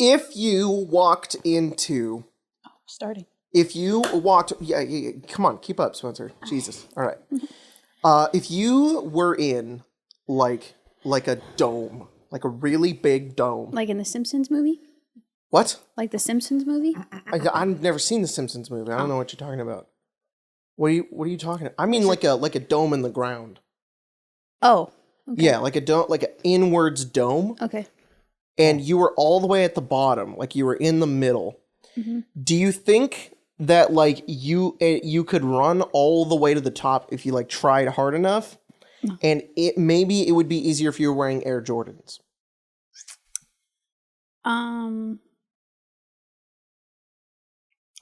If you walked into... Starting. If you walked... Yeah, come on, keep up, Spencer. Jesus. All right. If you were in, like a dome, like a really big dome... Like in the Simpsons movie? What? Like the Simpsons movie? I've never seen the Simpsons movie. I don't know what you're talking about. What are you talking about? I mean like a dome in the ground. Oh. Okay. Yeah, like a dome, like an inwards dome. Okay. And you were all the way at the bottom, like you were in the middle. Mm-hmm. Do you think that like you could run all the way to the top if you like tried hard enough? No. And maybe it would be easier if you were wearing Air Jordans.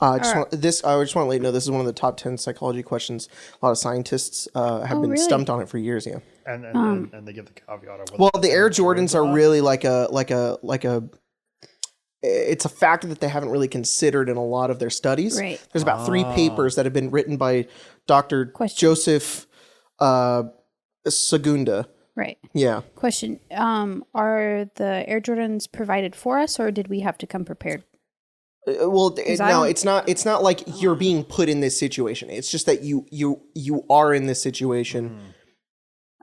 I just want to let you know this is one of the top 10 psychology questions. A lot of scientists have been stumped on it for years. Yeah, and they give the caveat of well, the Air Jordans are really like a. It's a factor that they haven't really considered in a lot of their studies. Right. There's about 3 papers that have been written by Dr. Joseph Segunda. Right. Yeah. Question: are the Air Jordans provided for us, or did we have to come prepared? Well, no, it's not. It's not like you're being put in this situation. It's just that you are in this situation.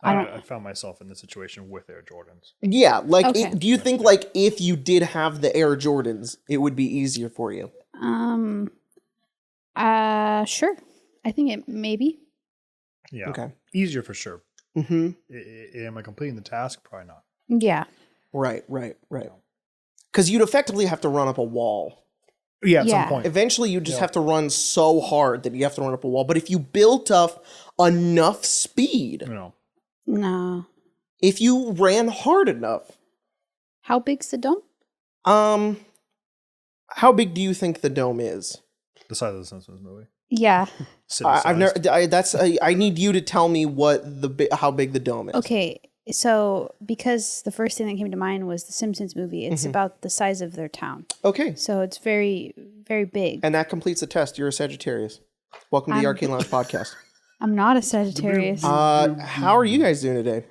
I found myself in this situation with Air Jordans. Yeah, like, Okay. do you think like if you did have the Air Jordans, it would be easier for you? Sure. I think it maybe. Yeah. Okay. Easier for sure. Mm-hmm. Am I completing the task? Probably not. Yeah. Right. Because you'd effectively have to run up a wall. Yeah, at some point. Eventually, you just have to run so hard that you have to run up a wall. But if you built up enough speed, No. if you ran hard enough, How big's the dome? how big do you think the dome is? The size of the Simpsons movie. Yeah. I've never. I need you to tell me how big the dome is. Okay. So, because the first thing that came to mind was the Simpsons movie, it's about the size of their town. Okay. So it's very, very big. And that completes the test. You're a Sagittarius. Welcome to the Arcane Lounge podcast. I'm not a Sagittarius. How are you guys doing today?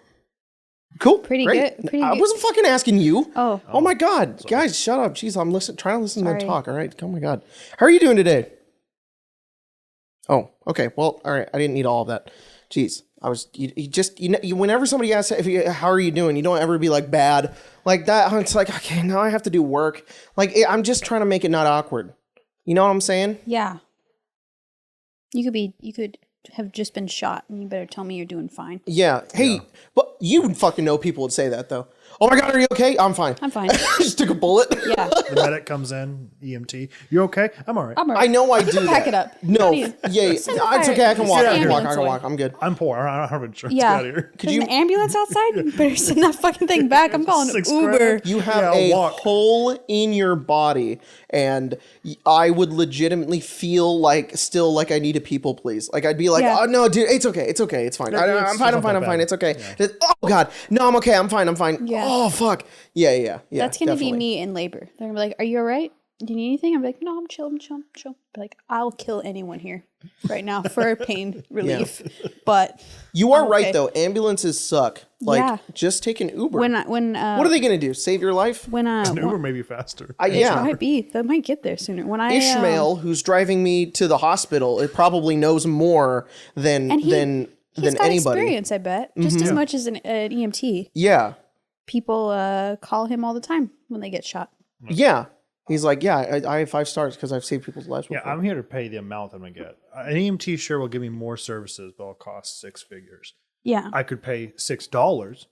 Cool. Pretty Great. good. Pretty I good. wasn't fucking asking you. Oh. My God. Sorry. Guys, shut up. Jeez, I'm trying to listen to them Sorry. talk. All right. Oh my God. How are you doing today? Oh, okay. Well, all right. I didn't need all of that. Jeez. I was, whenever somebody asks, how are you doing? You don't ever be like bad like that. It's like, okay, now I have to do work. Like, I'm just trying to make it not awkward. You know what I'm saying? Yeah. You could have just been shot, and you better tell me you're doing fine. Yeah. Hey, but you fucking know people would say that though. Oh my God, are you okay? I'm fine. I'm fine. Just took a bullet. Yeah. The medic comes in, EMT. You okay? I'm all right. I'm all right. I know I do that. Pack it up. No. Need- Yeah. Send the It's fire- okay. I can walk. send the I can walk. I ambulance can away. walk. I'm good. I'm poor. I don't have insurance. Yeah. Get out of here. Could There's you? an ambulance outside? You better send that fucking thing back. I'm calling $6 Uber. grand. You have Yeah, I'll a walk. hole in your body, and I would legitimately feel like still like I need a people please. Like I'd be like, Yeah. oh no, dude, it's okay, it's okay, it's fine. No, I'm fine, I'm not fine, that I'm fine. bad. It's okay. Oh God, no, I'm okay. I'm fine. I'm fine. Yeah. Oh fuck. Yeah. That's going to be definitely. me in labor. They're going to be like, are you all right? Do you need anything? I'm like, no, I'm chill. Be like, I'll kill anyone here right now for pain relief. But You are I'm right okay. though. Ambulances suck. Like Yeah. just take an Uber. when what are they gonna do? Save your life? An Uber may be faster. Yeah. might be. That might get there sooner. When I Ishmael, who's driving me to the hospital, it probably knows more than and he's got anybody. experience, I bet, just as much as an EMT. Yeah. People call him all the time when they get shot. Yeah. He's like, yeah, I have 5 stars because I've saved people's lives before. Yeah, I'm here to pay the amount I'm going to get. An EMT sure will give me more services, but it'll cost 6 figures. Yeah. I could pay $6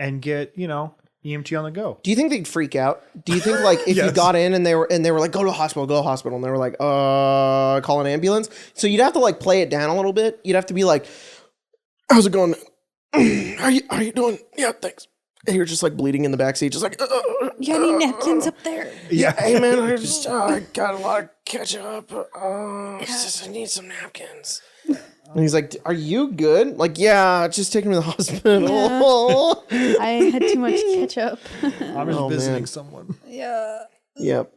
and get, EMT on the go. Do you think they'd freak out? Do you think like if you Yes. got in and they were like, go to a hospital, and they were like, call an ambulance? So you'd have to like play it down a little bit. You'd have to be like, how's it going? How you doing? Yeah, thanks. And you're just like bleeding in the backseat, just like, You got any napkins up there? yeah. Hey man, I just got a lot of ketchup. I need some napkins. And he's like, are you good? Like, yeah, just take me to the hospital. I had too much ketchup. I'm just Oh, visiting man. someone. Yeah. Yep.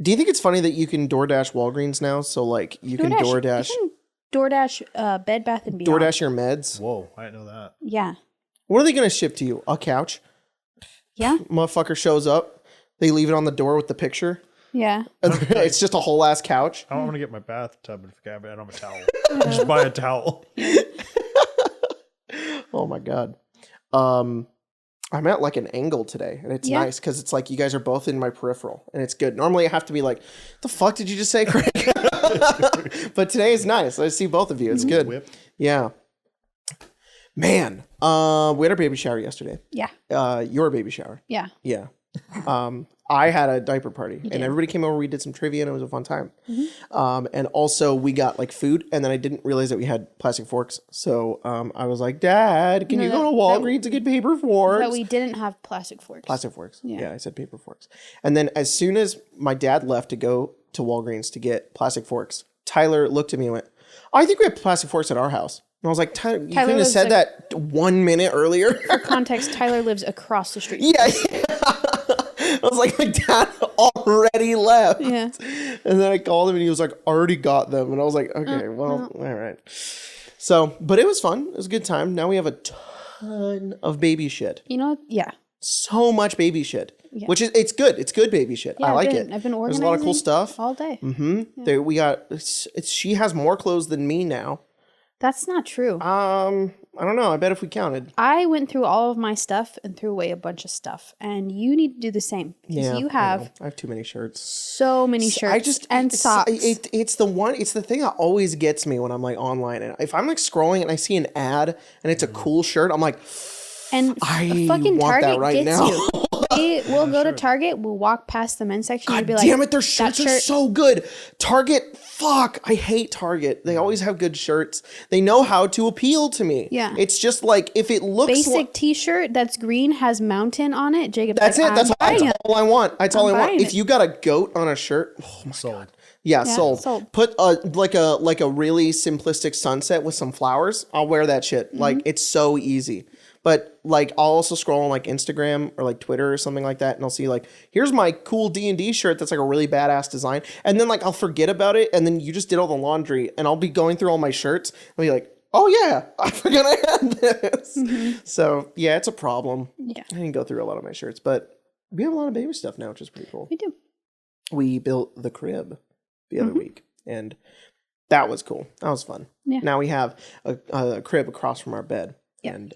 Do you think it's funny that you can DoorDash Walgreens now? So like you can DoorDash You can DoorDash Bed Bath and Beyond. DoorDash your meds. Whoa, I didn't know that. Yeah. What are they going to ship to you? A couch? Yeah. Motherfucker shows up. They leave it on the door with the picture. Yeah. It's just a whole ass couch. I want to get my bathtub and forget I don't have a towel. Just buy a towel. Oh my God. I'm at like an angle today, and it's nice because it's like you guys are both in my peripheral, and it's good. Normally I have to be like, the fuck did you just say, Craig? But today is nice. I see both of you. It's good. Whip. Yeah. Man, we had our baby shower yesterday. Yeah. Your baby shower. Yeah. Yeah. I had a diaper party, and everybody came over. We did some trivia, and it was a fun time. And also, we got like food, and then I didn't realize that we had plastic forks. So I was like, Dad, can you go to Walgreens to get paper forks? But we didn't have plastic forks. Plastic forks. Yeah, I said paper forks. And then as soon as my dad left to go to Walgreens to get plastic forks, Tyler looked at me and went, I think we have plastic forks at our house. And I was like, Tyler, you couldn't have said that 1 minute earlier. For context, Tyler lives across the street. Yeah. I was like, my dad already left. Yeah. And then I called him and he was like, already got them. And I was like, okay, well, all right. So, but it was fun. It was a good time. Now we have a ton of baby shit. You know, yeah. So much baby shit, Yeah. which is, it's good. It's good baby shit. I like it. I've been organizing. There's a lot of cool stuff. All day. We got, she has more clothes than me now. That's not true. I don't know. I bet if we counted. I went through all of my stuff and threw away a bunch of stuff, and you need to do the same. Because you have I have too many shirts. so many shirts and socks. It's the thing that always gets me when I'm like online, and if I'm like scrolling and I see an ad and it's a cool shirt, I'm like, and I fucking want Target that right gets now. you. We'll go to Target, we'll walk past the men's section and God be like, damn it, their shirts are so good. Target, fuck, I hate Target. They always have good shirts. They know how to appeal to me. Yeah. It's just like, if it looks basic t-shirt that's green, has mountain on it. Jacob, that's it. That's all I want. That's all I want. buying If you got a goat on a shirt, oh my God. Yeah, sold. Put like a really simplistic sunset with some flowers. I'll wear that shit. Like, it's so easy. But like, I'll also scroll on like Instagram or like Twitter or something like that, and I'll see like, here's my cool D&D shirt that's like a really badass design, and then like I'll forget about it, and then you just did all the laundry, and I'll be going through all my shirts and be like, oh yeah, I forgot I had this. So yeah, it's a problem. Yeah, I didn't go through a lot of my shirts, but we have a lot of baby stuff now, which is pretty cool. we do. We built the crib the other week, and that was cool. That was fun. Yeah. Now we have a crib across from our bed, and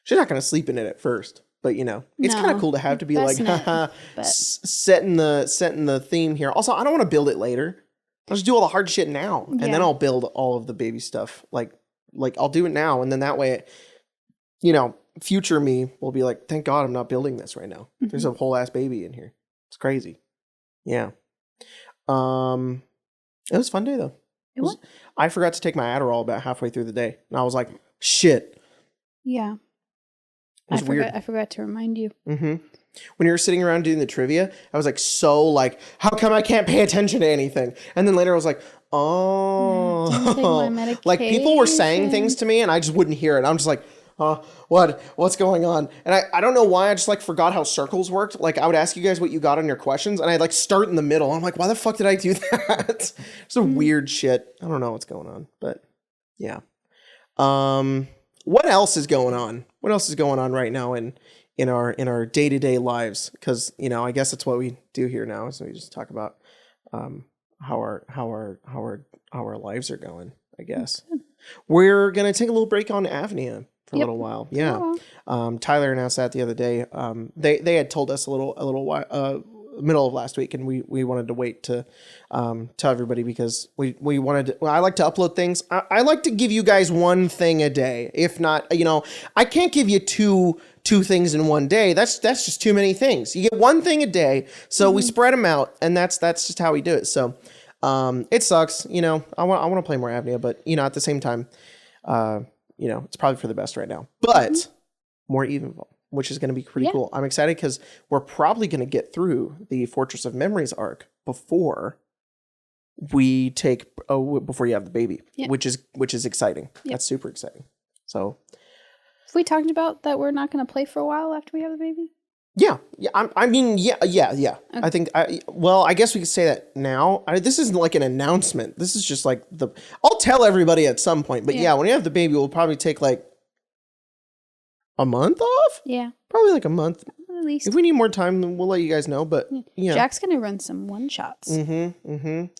she's not going to sleep in it at first, but you know, it's kind of cool to have to be like, haha, setting the theme here. Also, I don't want to build it later. I'll just do all the hard shit now, and then I'll build all of the baby stuff. Like I'll do it now, and then that way, you know, future me will be like, thank God I'm not building this right now. There's a whole ass baby in here. It's crazy. Yeah. It was a fun day though. It was. I forgot to take my Adderall about halfway through the day, and I was like, shit. Yeah. It was weird. I forgot to remind you. When you were sitting around doing the trivia, I was like, so like, how come I can't pay attention to anything? And then later I was like, oh, like people were saying things to me and I just wouldn't hear it. I'm just like, what's going on? And I don't know why. I just like forgot how circles worked. Like I would ask you guys what you got on your questions and I'd like start in the middle. I'm like, why the fuck did I do that? Some weird shit. I don't know what's going on, but yeah. What else is going on? What else is going on right now in our day-to-day lives? Because, you know, I guess that's what we do here now. So we just talk about how our lives are going, I guess. We're going to take a little break on Avnia for a little while. Yeah. Tyler announced that the other day. They had told us a little while middle of last week, and we wanted to wait to tell everybody because we wanted to, I like to upload things. I like to give you guys one thing a day. If not, you know, I can't give you two things in one day. That's just too many things. You get one thing a day, so we spread them out, and that's just how we do it. So it sucks, you know. I want to play more Avnia, but you know, at the same time, you know, it's probably for the best right now. But more Evenville, which is going to be pretty cool. I'm excited because we're probably going to get through the Fortress of Memories arc before we before you have the baby, which is exciting. That's super exciting. So, have we talked about that we're not going to play for a while after we have the baby? Yeah. I mean, yeah. Okay. I think, I guess we could say that now. This isn't like an announcement. This is just like I'll tell everybody at some point. But when you have the baby, we'll probably take like a month off. Yeah. Probably like a month. least. If we need more time, then we'll let you guys know. But yeah, Jack's gonna run some one shots.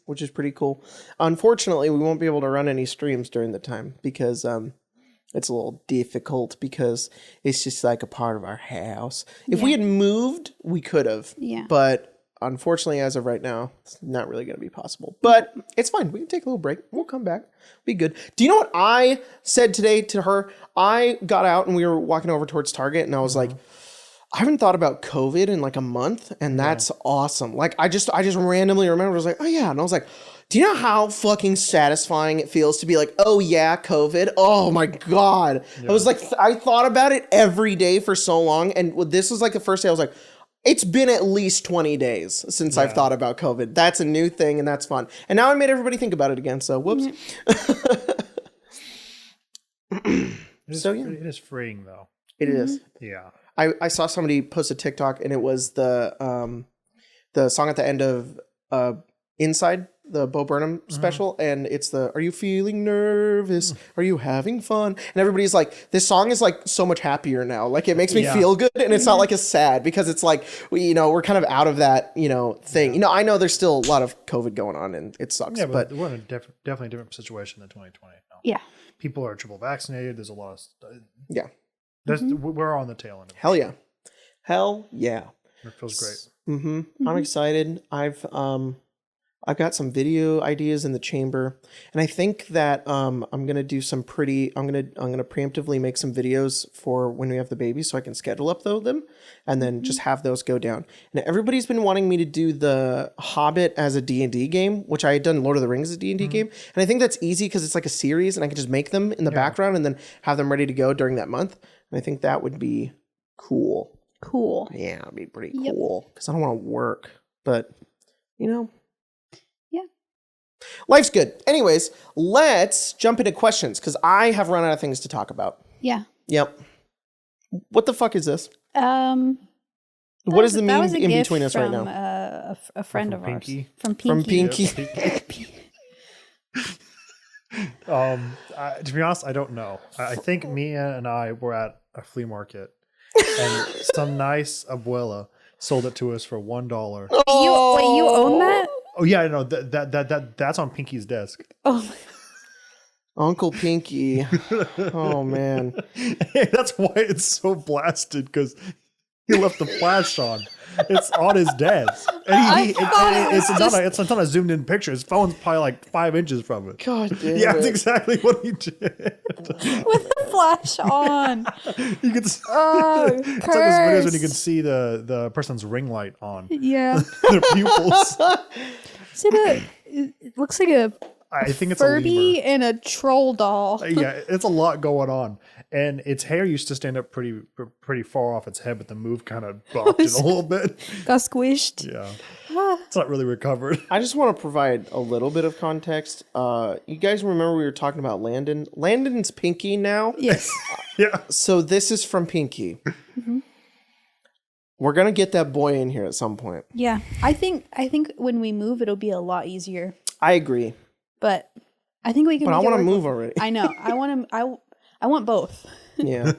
which is pretty cool. Unfortunately, we won't be able to run any streams during the time because it's a little difficult because it's just like a part of our house. If we had moved, we could have. Yeah. But unfortunately, as of right now, it's not really going to be possible. But it's fine. We can take a little break. We'll come back. Be good. Do you know what I said today to her? I got out and we were walking over towards Target and I was like, I haven't thought about COVID in like a month, and that's awesome. Like I just randomly remembered, I was like, oh yeah. And I was like, do you know how fucking satisfying it feels to be like, oh yeah, COVID? Oh my God. I was like, I thought about it every day for so long. And this was like the first day I was like, it's been at least 20 days since I've thought about COVID. That's a new thing and that's fun. And now I made everybody think about it again. So whoops. It is freeing though. It is. Yeah. I saw somebody post a TikTok and it was the song at the end of Inside, the Bo Burnham special, and it's the "Are you feeling nervous? Are you having fun?" And everybody's like, "This song is like so much happier now. Like it makes me feel good, and it's not like as sad because it's like we're kind of out of that thing. I know there's still a lot of COVID going on, and it sucks. Yeah, but we're in a definitely a different situation than 2020 now. Yeah, people are triple vaccinated. There's a lot of we're on the tail end of it. Hell yeah, hell yeah. It feels great. I'm excited. I've got some video ideas in the chamber, and I think that I'm gonna do some I'm gonna preemptively make some videos for when we have the babies, so I can schedule up them, and then just have those go down. And everybody's been wanting me to do the Hobbit as a D&D game, which I had done Lord of the Rings as a D&D game, and I think that's easy because it's like a series, and I can just make them in the background and then have them ready to go during that month. And I think that would be cool. Cool. Yeah, it'd be pretty cool because I don't want to work, but Yeah. Life's good. Anyways, let's jump into questions because I have run out of things to talk about. Yeah. Yep. What the fuck is this? What is the meme in between us right now? A friend of Pinky? ours. From Pinky. From Pinky. To be honest, I don't know. I think Mia and I were at a flea market and some nice abuela sold it to us for $1. You own that? Oh yeah, I know that's on Pinky's desk. Oh, Uncle Pinky. Oh man. That's why it's so blasted because he left the flash on. It's on his desk, and it's not a zoomed in picture. His phone's probably like 5 inches from it. God damn Yeah, it. that's exactly what he did. with the flash on. You can. It's like those videos when you can see the person's ring light on. Yeah. Their pupils. It looks like a I think it's Furby a lemur. and a troll doll. Yeah, it's a lot going on, and its hair used to stand up pretty far off its head, but the move kind of bumped it a little bit. Got squished. Yeah, it's not really recovered. I just want to provide a little bit of context. You guys remember we were talking about Landon? Landon's Pinky now. Yes. Yeah. So this is from Pinky. We're gonna get that boy in here at some point. Yeah. I think when we move, it'll be a lot easier. I agree. But I think we can. But I want to move already. I know. I want both. Yeah.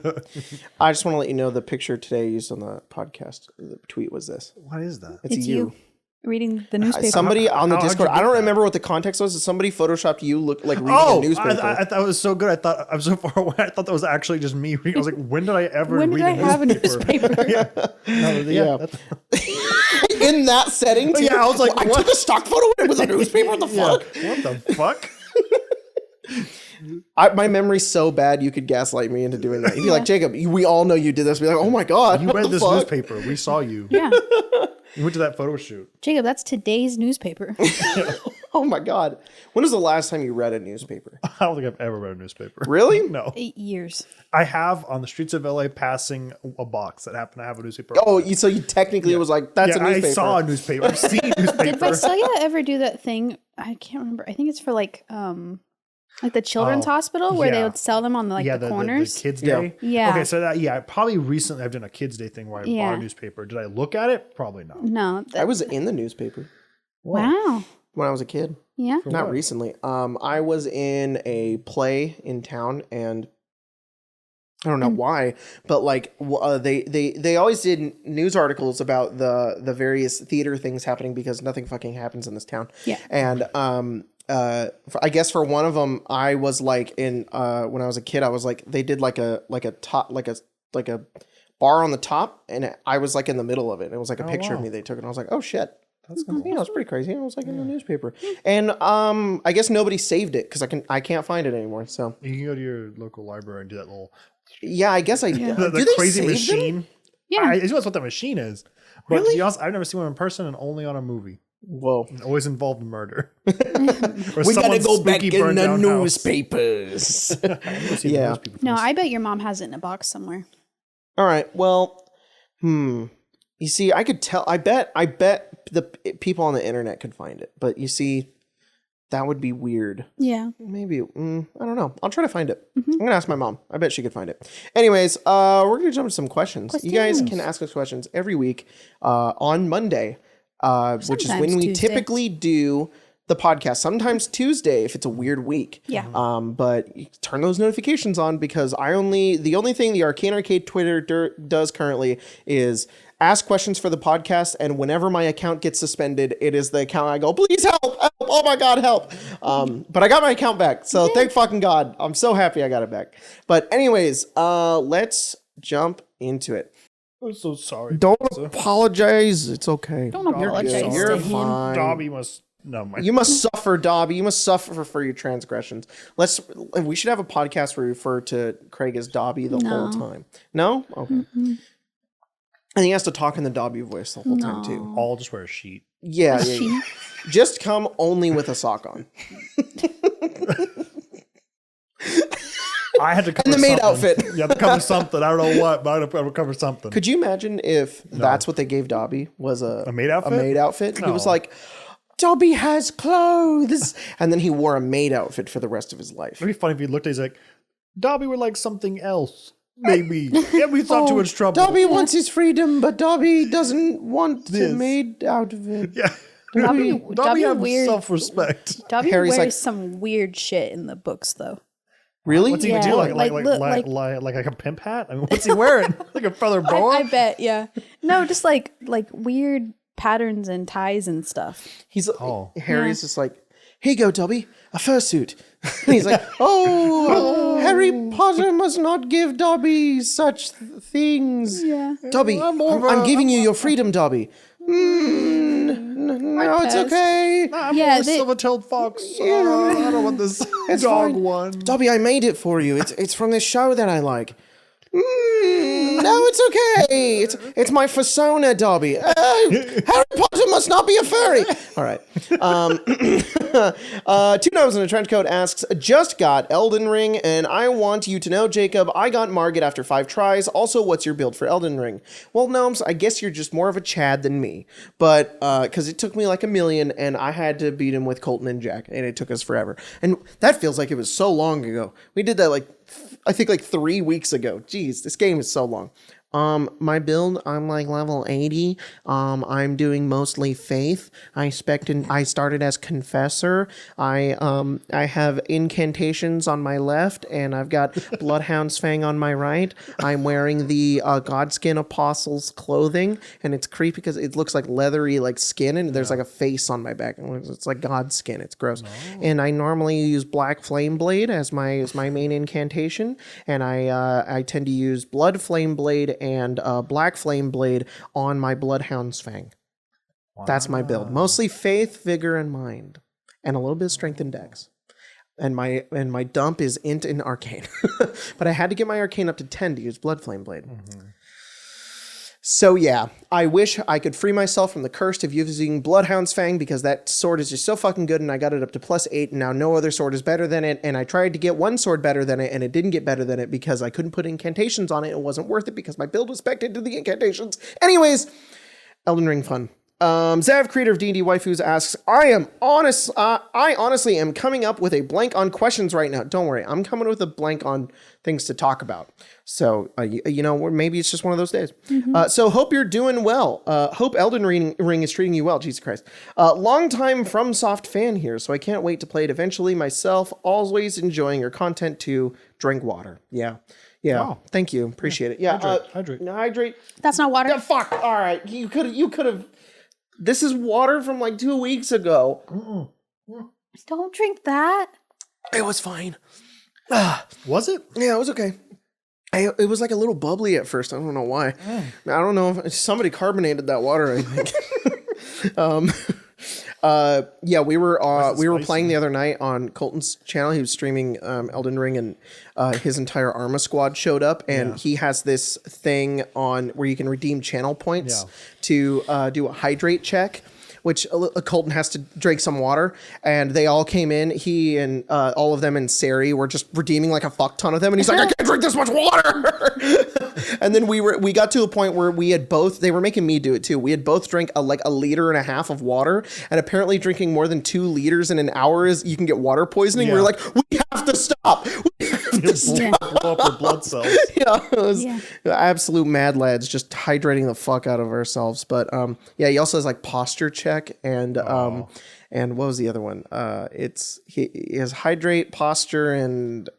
I just want to let you know the picture today used on the podcast. The tweet was this. What is that? It's you. Reading the newspaper. Somebody on the Discord. I don't remember what the context was. Somebody photoshopped you look like reading a newspaper. I thought it was so good. I thought I'm so far away. I thought that was actually just me reading. I was like, when did I ever read a newspaper? Have a newspaper? Yeah. In that setting, too? Yeah, I was like, I took a stock photo and it was a newspaper. What the fuck? What the fuck? My memory's so bad you could gaslight me into doing that. You'd be like, Jacob, we all know you did this. Be like, oh my God. You read this newspaper. We saw you. Yeah. You went to that photo shoot. Jacob, that's today's newspaper. Oh my God. When was the last time you read a newspaper? I don't think I've ever read a newspaper. Really? No. 8 years. I have on the streets of LA passing a box that happened to have a newspaper. Oh, so you technically it was like, that's a newspaper. I saw a newspaper. I've seen a newspaper. Did Visalia ever do that thing? I can't remember. I think it's for like the children's hospital where they would sell them on the corners. The kids' day. Yeah. Okay, so probably recently I've done a kids' day thing where I bought a newspaper. Did I look at it? Probably not. No. I was in the newspaper. Wow. When I was a kid. Yeah. Not what? recently. I was in a play in town and I don't know why, but like they always did news articles about the various theater things happening because nothing fucking happens in this town. Yeah. And I guess for one of them, I was like when I was a kid, I was like they did like a bar on the top, and I was like in the middle of it. And it was like a picture of me they took, and I was like, oh shit. That's cool. You know, it's pretty crazy. I was like in the newspaper, and I guess nobody saved it because I can't find it anymore. So You can go to your local library and do that little yeah, I guess I do. the They crazy save them? machine. Yeah. I assume that's what the machine is. But Really? to be honest, I've never seen one in person and only on a movie. Whoa. And always involved in murder. We gotta go back in the newspapers. Yeah. No, I bet your mom has it in a box somewhere. All right. Well, you see, I could tell. I bet the people on the internet could find it, but you see, that would be weird. Yeah. Maybe I don't know. I'll try to find it. I'm gonna ask my mom. I bet she could find it. Anyways, we're gonna jump to some questions. You guys can ask us questions every week on Monday, which is when we Tuesday. typically do the podcast. Sometimes Tuesday if it's a weird week. Yeah. But you turn those notifications on because the only thing the Arcane Arcade Twitter does currently is ask questions for the podcast, and whenever my account gets suspended, it is the account I go, please help, oh my god, help. But I got my account back, so thank fucking god. I'm so happy I got it back. But anyways, let's jump into it. I'm so sorry. Don't apologize. It's okay. Don't apologize good. to You're him. fine. Dobby must no my You must suffer, Dobby. You must suffer for your transgressions. We should have a podcast where we refer to Craig as Dobby the whole time. No? Okay. And he has to talk in the Dobby voice the whole time too. all just wear a sheet. Yeah. Just come only with a sock on. I had to cover And the maid something. outfit. You have to cover something. I don't know what, but I had to cover something. Could you imagine if that's what they gave Dobby was a maid outfit? A maid outfit. He was No. like, Dobby has clothes. And then he wore a maid outfit for the rest of his life. It'd be funny if he looked at it, he's like, Dobby would like something else. Maybe. Yeah, we thought too much trouble. Dobby wants his freedom, but Dobby doesn't want the This. maid out of it. Yeah. Dobby Dobby have weird. self-respect. Dobby Harry's wears like- some weird shit in the books, though. Really? What's he Yeah, gonna do? like, Like a pimp hat? I mean, what's he wearing? Like a feather boa? I bet, yeah. No, just like weird patterns and ties and stuff. He's Oh. Harry's just like, here you go, Dobby, a fursuit. And he's like, oh, Harry Potter must not give Dobby such things. Yeah. Dobby, I'm giving you your freedom, Dobby. No, it's pass. okay. I'm Yeah, a they- silver-tailed fox. I don't want this dog fine. one. Dobby, I made it for you. It's from this show that I like. No, it's okay. It's my persona, Dobby. Harry Potter must not be a furry. All right. Two Gnomes in a Trench Coat asks, just got Elden Ring, and I want you to know, Jacob, I got Margit after 5 tries. Also, what's your build for Elden Ring? Well, Gnomes, I guess you're just more of a Chad than me. But, because it took me like a million, and I had to beat him with Colton and Jack, and it took us forever. And that feels like it was so long ago. We did that I think 3 weeks ago. Jeez, this game is so long. My build, I'm like level 80. I'm doing mostly faith. I started as confessor. I have incantations on my left, and I've got Bloodhound's Fang on my right. I'm wearing the Godskin Apostles clothing, and it's creepy because it looks like leathery skin, and there's like a face on my back. It's like Godskin. It's gross. And I normally use Black Flame Blade as my main incantation, and I tend to use Blood Flame Blade and Black Flame Blade on my Bloodhound's Fang. Wow. That's my build. Mostly faith, vigor, and mind. And a little bit of strength and dex. And my dump is int and arcane. But I had to get my arcane up to 10 to use Blood Flame Blade. Mm-hmm. So yeah, I wish I could free myself from the curse of using Bloodhound's Fang because that sword is just so fucking good, and I got it up to +8, and now no other sword is better than it, and I tried to get one sword better than it, and it didn't get better than it because I couldn't put incantations on it. It wasn't worth it because my build was spec'd into the incantations. Anyways, Elden Ring fun. Zav, creator of D&D Waifus, asks, I honestly am coming up with a blank on questions right now. Don't worry, I'm coming with a blank on things to talk about. So, maybe it's just one of those days. Mm-hmm. So hope you're doing well. Hope Elden Ring is treating you well. Jesus Christ. Long-time FromSoft fan here, so I can't wait to play it eventually myself. Always enjoying your content too. Drink water. Yeah. Yeah. Oh. Thank you. Appreciate it. Yeah. Hydrate. Hydrate. That's not water. Yeah, fuck. All right. You could have. This is water from like 2 weeks ago. Don't drink that. It was fine. Was it? Yeah, it was okay. It was like a little bubbly at first. I don't know why. I don't know if somebody carbonated that water, I think. Yeah, we were playing the other night on Colton's channel. He was streaming Elden Ring, and his entire Arma squad showed up, and he has this thing on where you can redeem channel points to do a hydrate check, which Colton has to drink some water, and they all came in. He and all of them and Sari were just redeeming like a fuck ton of them, and he's like, I can't drink this much water. And then we got to a point where we had both, they were making me do it too. We had both drank like 1.5 liters of water, and apparently drinking more than 2 liters in an hour you can get water poisoning. We were like, we have to stop. We have to stop. Blow up your blood cells. Yeah, it was absolute mad lads just hydrating the fuck out of ourselves. But yeah, he also has like posture check and what was the other one? He has hydrate, posture, and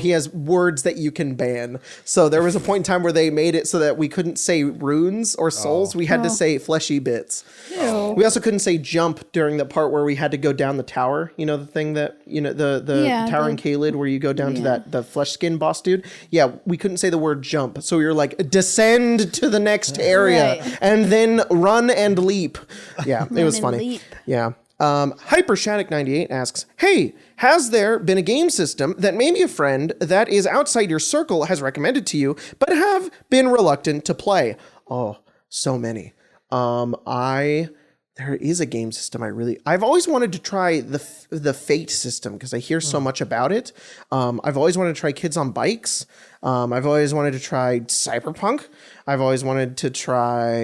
he has words that you can ban. So there was a point in time where they made it so that we couldn't say runes or souls. We had to say fleshy bits. Ew. We also couldn't say jump during the part where we had to go down the tower. You know, the thing that, the tower in Caelid where you go down to the flesh skin boss dude. Yeah, we couldn't say the word jump. So we were like, descend to the next area and then run and leap. Yeah, it was funny. Leap. Yeah. Hypershatic98 asks, hey, has there been a game system that maybe a friend that is outside your circle has recommended to you, but have been reluctant to play? Oh, so many. There is a game system I've always wanted to try the Fate system because I hear so much about it. I've always wanted to try Kids on Bikes. I've always wanted to try Cyberpunk. I've always wanted to try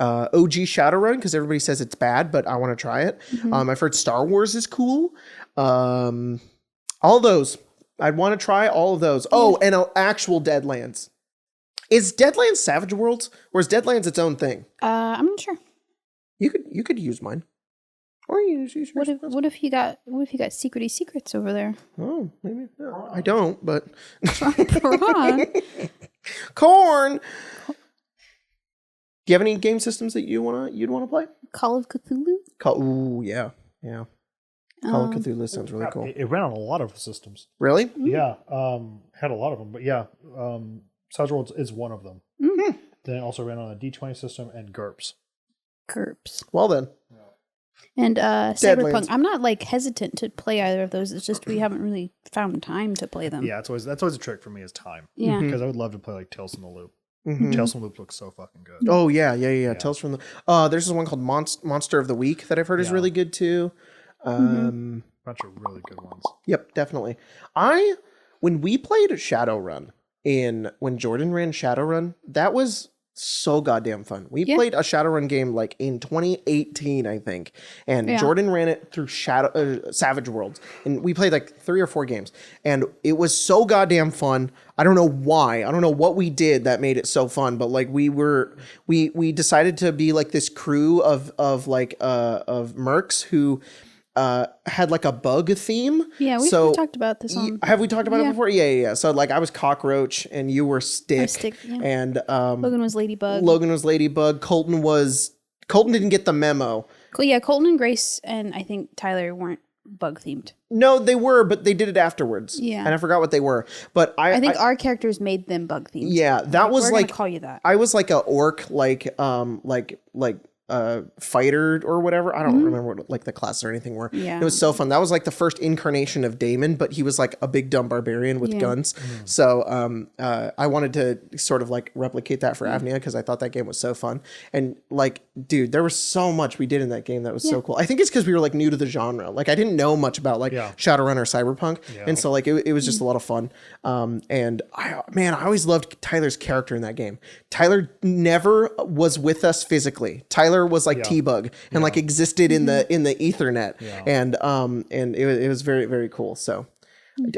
OG Shadowrun because everybody says it's bad, but I want to try it. I've heard Star Wars is cool. All those. I'd want to try all of those. Oh, and actual Deadlands. Is Deadlands Savage Worlds or is Deadlands its own thing? I'm not sure. You could use mine. Or use yours. What if you got secrety secrets over there? Oh, maybe. No, I don't, but Corn. Do you have any game systems that you'd want to play? Call of Cthulhu? Ooh, yeah. Call of Cthulhu sounds really cool. It ran on a lot of systems. Really? Mm-hmm. Yeah, had a lot of them, but yeah, Savage Worlds is one of them. Mm-hmm. Then it also ran on a D20 system and GURPS. Well then. And Cyberpunk. I'm not like hesitant to play either of those. It's just we haven't really found time to play them. Yeah, that's always a trick for me is time. Yeah, because I would love to play like Tales from the Loop. Mm-hmm. Tales from the Loop looks so fucking good. Oh yeah. Tales from the. There's this one called Monster of the Week that I've heard is really good too. Bunch of really good ones. Yep, definitely. When we played Shadowrun when Jordan ran Shadowrun, that was so goddamn fun. We played a Shadowrun game like in 2018, I think, and Jordan ran it through Savage Worlds, and we played like 3 or 4 games, and it was so goddamn fun. I don't know why. I don't know what we did that made it so fun, but like we decided to be like this crew of mercs who had like a bug theme. Yeah, we talked about this on. Have we talked about it before? Yeah. So like I was Cockroach and you were Stick. And Logan was Ladybug. Colton didn't get the memo. Cool. Yeah, Colton and Grace and I think Tyler weren't bug themed. No, they were, but they did it afterwards. Yeah. And I forgot what they were. But I think our characters made them bug themed. Yeah, that was we're like gonna call you that. I was like a orc, fighter or whatever. I don't remember what like the classes or anything were. Yeah. It was so fun. That was like the first incarnation of Damon, but he was like a big dumb barbarian with guns. So I wanted to sort of like replicate that for Avnia because I thought that game was so fun. And like, dude, there was so much we did in that game that was so cool. I think it's because we were like new to the genre. Like I didn't know much about like Shadowrun or Cyberpunk. And so like it was just a lot of fun. And I always loved Tyler's character in that game. Tyler never was with us physically. Tyler was like T-Bug and like existed in the Ethernet. And it was very, very cool. So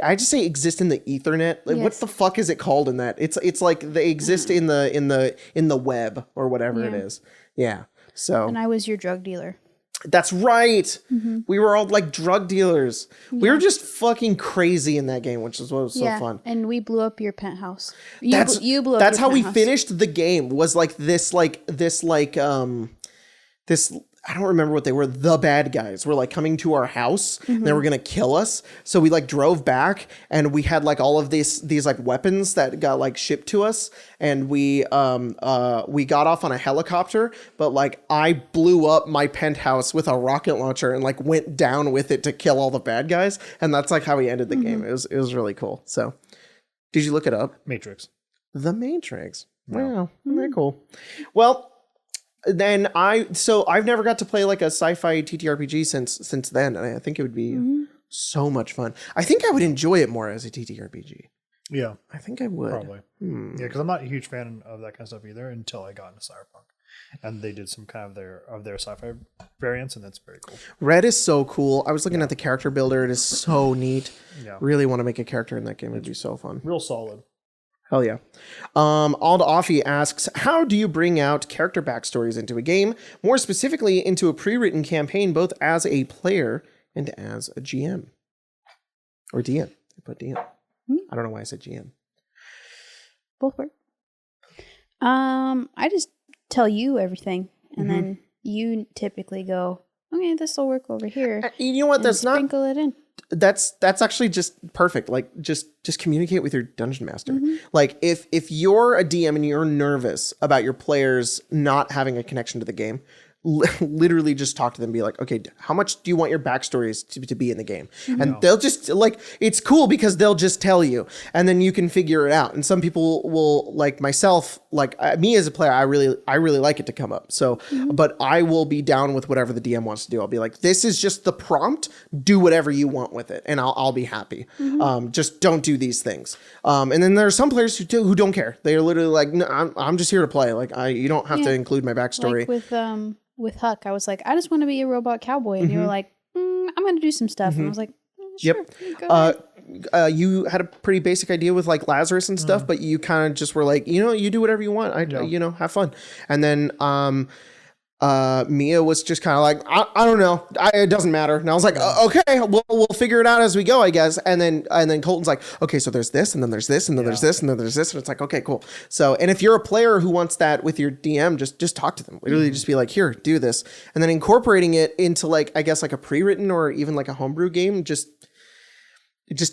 I just say exist in the Ethernet. Like, what the fuck is it called in that? It's like they exist in the web or whatever it is. Yeah. So and I was your drug dealer. That's right. We were all like drug dealers. We were just fucking crazy in that game, which is what was so fun. And we blew up your penthouse. You blew up. That's how we finished the game. Was like this. I don't remember what they were. The bad guys were like coming to our house and they were going to kill us. So we like drove back and we had like all of these like weapons that got like shipped to us. And we got off on a helicopter, but like I blew up my penthouse with a rocket launcher and like went down with it to kill all the bad guys. And that's like how we ended the game. It was really cool. So did you look it up? Matrix. The Matrix. Wow. Very cool. Well, then I've never got to play like a sci-fi TTRPG since then, and I think it would be so much fun. I think I would enjoy it more as a TTRPG. Yeah, I think I would probably. Yeah, because I'm not a huge fan of that kind of stuff either until I got into Cyberpunk, and they did some kind of their sci-fi variants, and that's very cool. Red is so cool. I was looking at the character builder; it is so neat. Yeah, really want to make a character in that game. It'd be so fun. Real solid. Hell yeah. Ald Offie asks, how do you bring out character backstories into a game, more specifically into a pre-written campaign, both as a player and as a GM? Or DM. I put DM. I don't know why I said GM. Both work. I just tell you everything, and then you typically go, okay, this will work over here. You know what? That's not... Sprinkle it in. That's actually just perfect. Like just communicate with your dungeon master. Like if you're a DM and you're nervous about your players not having a connection to the game, literally just talk to them and be like, okay, how much do you want your backstories to be in the game? And they'll just like, it's cool because they'll just tell you and then you can figure it out. And some people will, like myself, like me as a player, I really like it to come up. So, but I will be down with whatever the DM wants to do. I'll be like, this is just the prompt, do whatever you want with it. And I'll be happy. Just don't do these things. And then there are some players who don't care. They're literally like, no, I'm just here to play. Like you don't have to include my backstory. Like with Huck, I was like, I just want to be a robot cowboy. And you were like, I'm going to do some stuff. And I was like, sure, go ahead. You had a pretty basic idea with like Lazarus and stuff, but you kind of just were like, you do whatever you want. Have fun. And then Mia was just kind of like, I don't know. It doesn't matter. And I was like, okay, we'll figure it out as we go, I guess. And then Colton's like, okay, so there's this, and then there's this, and then there's this, and then there's this. And it's like, okay, cool. So, and if you're a player who wants that with your DM, just talk to them. Literally just be like, here, do this. And then incorporating it into like, I guess like a pre-written or even like a homebrew game, just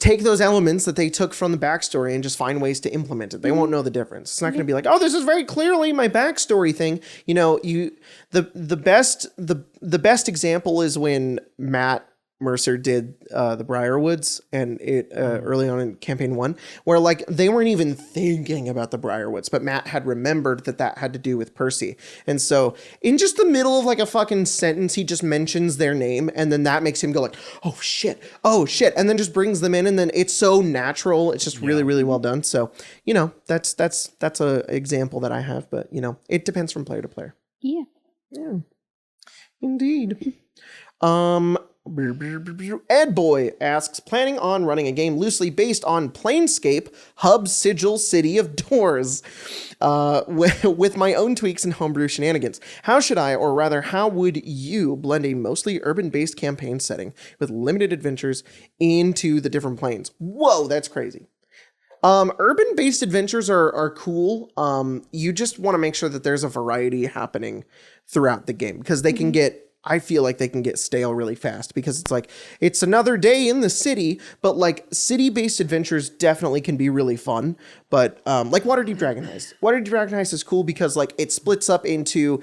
take those elements that they took from the backstory and just find ways to implement it. They won't know the difference. It's not going to be like, oh, this is very clearly my backstory thing. The best example is when Matt Mercer did the Briarwoods and it early on in campaign 1, where like they weren't even thinking about the Briarwoods, but Matt had remembered that had to do with Percy. And so in just the middle of like a fucking sentence, he just mentions their name, and then that makes him go like, oh shit, and then just brings them in, and then it's so natural. It's just really, really well done. So that's a example that I have, but it depends from player to player. Yeah. Indeed. Ed Boy asks, planning on running a game loosely based on Planescape, Hub Sigil City of Doors, with my own tweaks and homebrew shenanigans. How should I, or rather, how would you blend a mostly urban-based campaign setting with limited adventures into the different planes? Whoa, that's crazy. Urban-based adventures are cool. You just want to make sure that there's a variety happening throughout the game, because they can I feel like they can get stale really fast, because it's like, it's another day in the city, but like city-based adventures definitely can be really fun. But like Waterdeep Dragon Heist. Waterdeep Dragon Heist is cool because like it splits up into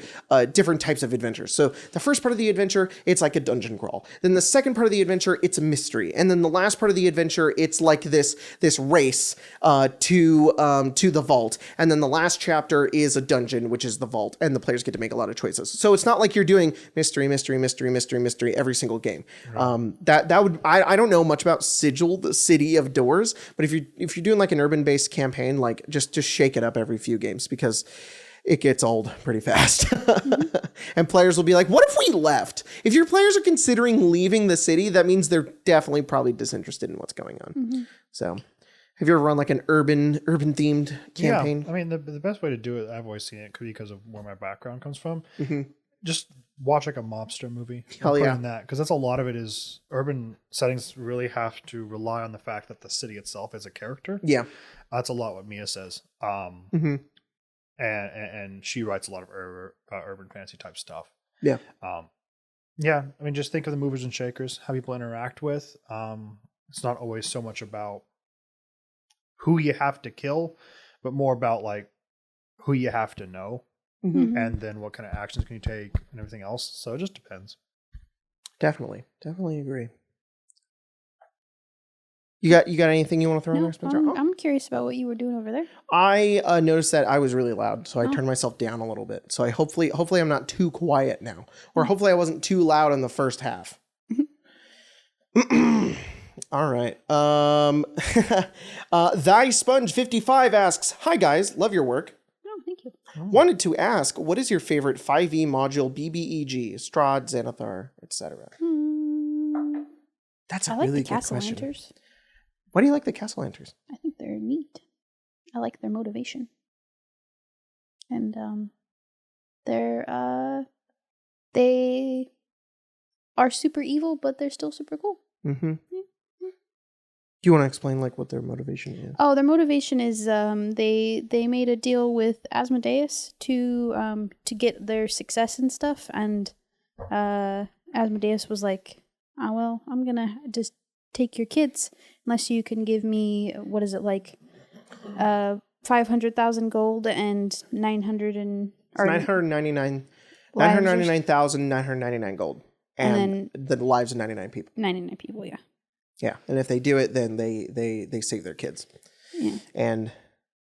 different types of adventures. So the first part of the adventure, it's like a dungeon crawl. Then the second part of the adventure, it's a mystery. And then the last part of the adventure, it's like this race to the vault. And then the last chapter is a dungeon, which is the vault. And the players get to make a lot of choices. So it's not like you're doing mystery every single game. Right. That would, I don't know much about Sigil, the City of Doors, but if you're doing like an urban-based campaign, like just shake it up every few games, because it gets old pretty fast. And players will be like, what if we left? If your players are considering leaving the city, that means they're definitely probably disinterested in what's going on. So have you ever run like an urban themed campaign? Yeah, I mean, the best way to do it, I've always seen it because of where my background comes from. just watch like a mobster movie. Hell yeah. That, because that's a lot of it is urban settings really have to rely on the fact that the city itself is a character. Yeah. That's a lot what Mia says. Mm-hmm. And she writes a lot of urban fantasy type stuff. Yeah. Yeah. I mean, just think of the movers and shakers, how people interact with. It's not always so much about who you have to kill, but more about like who you have to know. Mm-hmm. And then what kind of actions can you take and everything else. So it just depends. Definitely agree. You got anything you want to throw in there, Spencer? I'm curious about what you were doing over there. I noticed that I was really loud, so I turned myself down a little bit. So I hopefully I'm not too quiet now, or hopefully I wasn't too loud in the first half. All right. Thy Sponge 55 asks, "Hi guys, love your work. Oh, thank you. Wanted to ask, what is your favorite 5e module BBEG? Strahd, Xanathar, etc." That's a I like really the good question. Castlanters. Why do you like the Castlanters? I think they're neat. I like their motivation. And they are super evil, but they're still super cool. Mm-hmm. Do you want to explain like what their motivation is? Oh, their motivation is they made a deal with Asmodeus to get their success and stuff, and Asmodeus was like, "Oh well, I'm gonna just take your kids unless you can give me 500,000 gold and 999,999 gold, and the lives of 99 people. 99 people, yeah. Yeah, and if they do it, then they save their kids. Yeah. And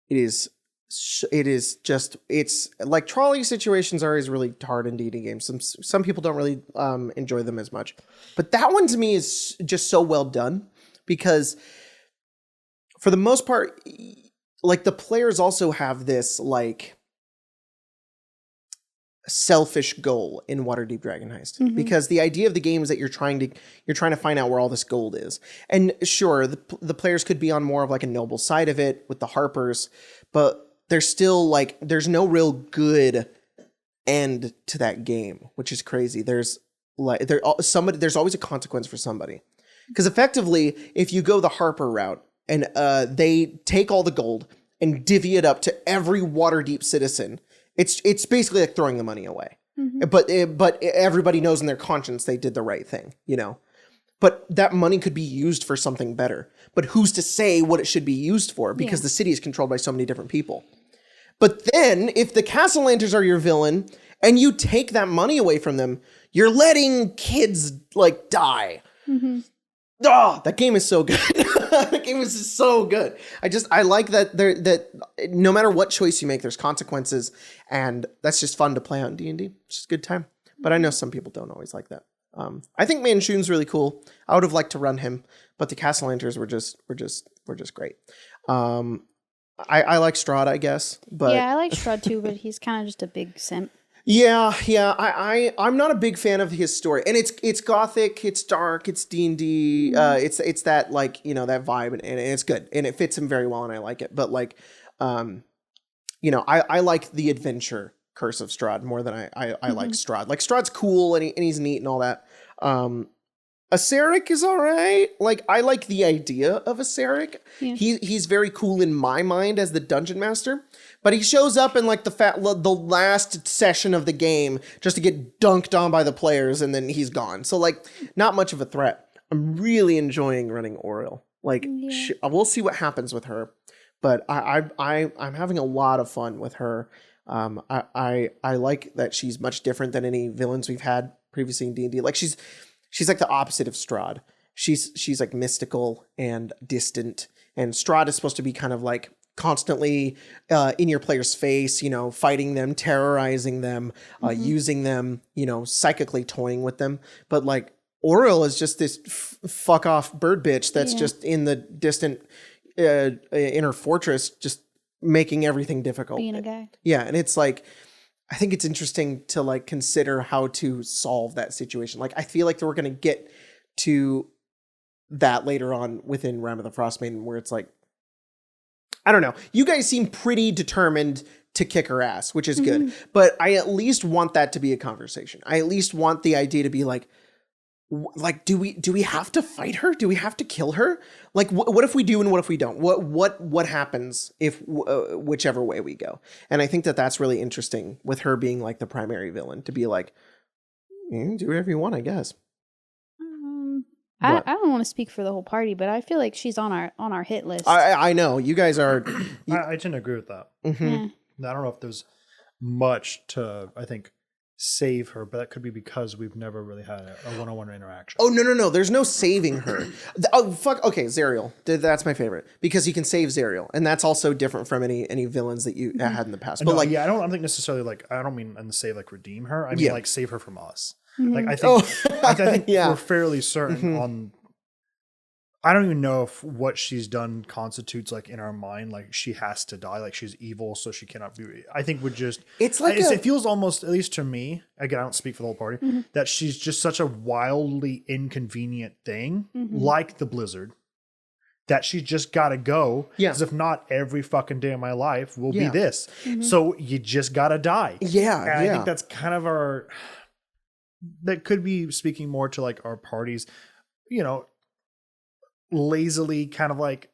it's like trolley situations are always really hard in D&D games. Some people don't really enjoy them as much, but that one to me is just so well done because for the most part, like the players also have this like selfish goal in Waterdeep Dragon Heist, because the idea of the game is that you're trying to find out where all this gold is. And sure, the players could be on more of like a noble side of it with the Harpers, but there's still like there's no real good end to that game, which is crazy. There's always a consequence for somebody, because effectively, if you go the Harper route and they take all the gold and divvy it up to every Waterdeep citizen, it's basically like throwing the money away. But everybody knows in their conscience they did the right thing, you know. But that money could be used for something better. But who's to say what it should be used for? Because the city is controlled by so many different people. But then, if the Castlanters are your villain and you take that money away from them, you're letting kids like die. Oh, that game is so good. That game is just so good. I like that no matter what choice you make, there's consequences, and that's just fun to play on D&D. It's just a good time. But I know some people don't always like that. I think Manchun's really cool. I would have liked to run him, but the Castlanters were just great. I like Strahd, I guess, but yeah, I like Strahd too, but he's kind of just a big simp. Yeah. I'm not a big fan of his story, and it's gothic, it's dark, it's D&D, it's that like that vibe, and it's good, and it fits him very well, and I like it. But like, I like the adventure Curse of Strahd more than I like Strahd. Like Strahd's cool and he's neat and all that. Aceric is all right. Like I like the idea of Aceric. Yeah. He's very cool in my mind as the dungeon master, but he shows up in like the last session of the game just to get dunked on by the players, and then he's gone. So like not much of a threat. I'm really enjoying running Oriel. Like we'll see what happens with her, but I'm having a lot of fun with her. I like that she's much different than any villains we've had previously in D&D. Like she's like the opposite of Strahd. She's like mystical and distant, and Strahd is supposed to be kind of like constantly in your player's face, fighting them, terrorizing them, using them, psychically toying with them. But like Oriel is just this fuck off bird bitch that's just in the distant inner fortress, just making everything difficult. Being a guy. Yeah, and it's like, I think it's interesting to like consider how to solve that situation. Like I feel like we're going to get to that later on within Realm of the Frostmaiden, where it's like, I don't know. You guys seem pretty determined to kick her ass, which is good. But I at least want that to be a conversation. I at least want the idea to be like, do we have to fight her? Do we have to kill her? Like, what if we do and what if we don't? What happens if whichever way we go? And I think that that's really interesting with her being like the primary villain, to be like, do whatever you want, I guess. I don't want to speak for the whole party, but I feel like she's on our hit list. I know you guys are. I tend to agree with that. Yeah. I don't know if there's much to, I think, save her, but that could be because we've never really had a one-on-one interaction. Oh, no. There's no saving her. Oh, fuck. Okay, Zariel. That's my favorite because you can save Zariel. And that's also different from any villains that you had in the past. But No, like, I don't think necessarily like, I don't mean and save like redeem her. I mean like save her from us. Like I think we're fairly certain on. I don't even know if what she's done constitutes like in our mind, like she has to die, like she's evil, so she cannot be. I think we're just. It's like it feels almost, at least to me. Again, I don't speak for the whole party. That she's just such a wildly inconvenient thing, like the blizzard, that she's just got to go. Yeah. Because if not, every fucking day of my life will be this. So you just got to die. Yeah. And I think that's kind of our. That could be speaking more to like our parties, you know, lazily kind of like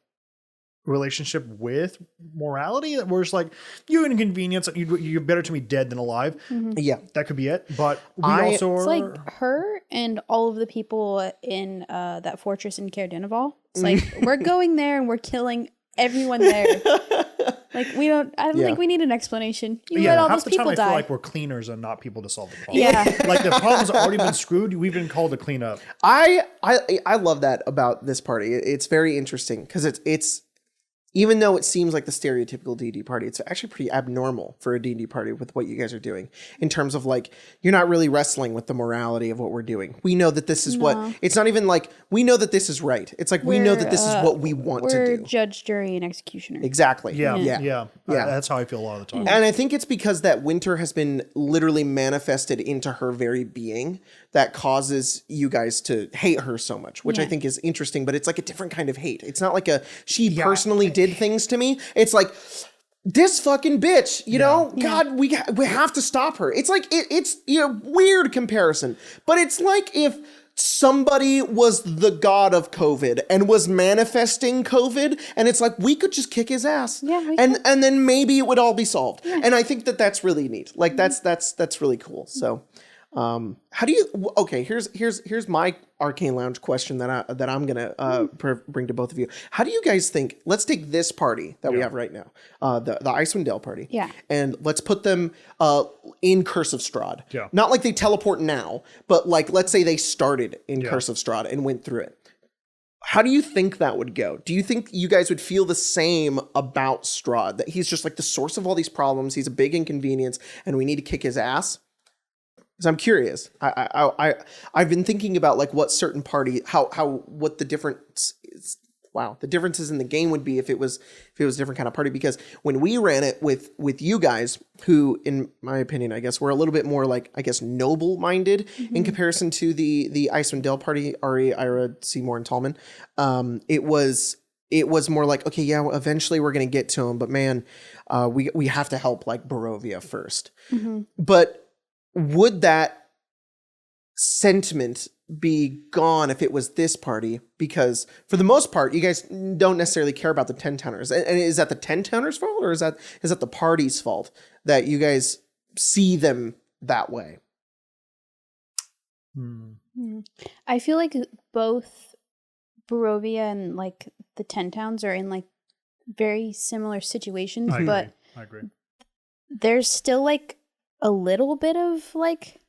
relationship with morality, that we're just like, you inconvenience, you're better to me dead than alive. Yeah, that could be it. But we also it's are like her and all of the people in that fortress in Caer Dineval. It's like we're going there and we're killing everyone there. Like I don't think we need an explanation. You let all half those the people time I die. feel like we're cleaners and not people to solve the problem. Yeah. Like the problem's already been screwed. We've been called to clean up. I love that about this party. It's very interesting because it's even though it seems like the stereotypical D&D party, it's actually pretty abnormal for a D&D party with what you guys are doing in terms of like, you're not really wrestling with the morality of what we're doing. We know that this is what, it's not even like, we know that this is right. It's like, we know that this is what we want to do. We're judge, jury, and executioner. Exactly. Yeah. That's how I feel a lot of the time. And I think it's because that winter has been literally manifested into her very being that causes you guys to hate her so much, which I think is interesting, but it's like a different kind of hate. It's not like she personally did things to me. It's like, this fucking bitch, you know, God, we have to stop her. It's like, it's weird comparison, but it's like if somebody was the god of COVID and was manifesting COVID, and it's like, we could just kick his ass. And then maybe it would all be solved. And I think that that's really neat. Like that's really cool. So how do you, okay, here's my Arcane Lounge question that I'm gonna bring to both of you. How do you guys think, let's take this party that we have right now, the Icewind Dale party, and let's put them in Curse of Strahd. Not like they teleport now, but like, let's say they started in Curse of Strahd and went through it. How do you think that would go? Do you think you guys would feel the same about Strahd, that he's just like the source of all these problems, he's a big inconvenience, and we need to kick his ass? Because I'm curious. I've been thinking about like what certain party, what the difference is. Wow, the differences in the game would be if it was a different kind of party. Because when we ran it with you guys, who in my opinion, I guess, were a little bit more like, I guess, noble minded in comparison to the Icewind Dale party, Ari, Ira, Seymour, and Tallman. It was more like, okay, yeah, well, eventually we're gonna get to him, but man, we have to help like Barovia first. But would that sentiment be gone if it was this party? Because for the most part, you guys don't necessarily care about the 10 towners. And is that the 10 towners' fault, or is that the party's fault that you guys see them that way? I feel like both Barovia and like the 10 towns are in like very similar situations, but I agree. There's still like a little bit of like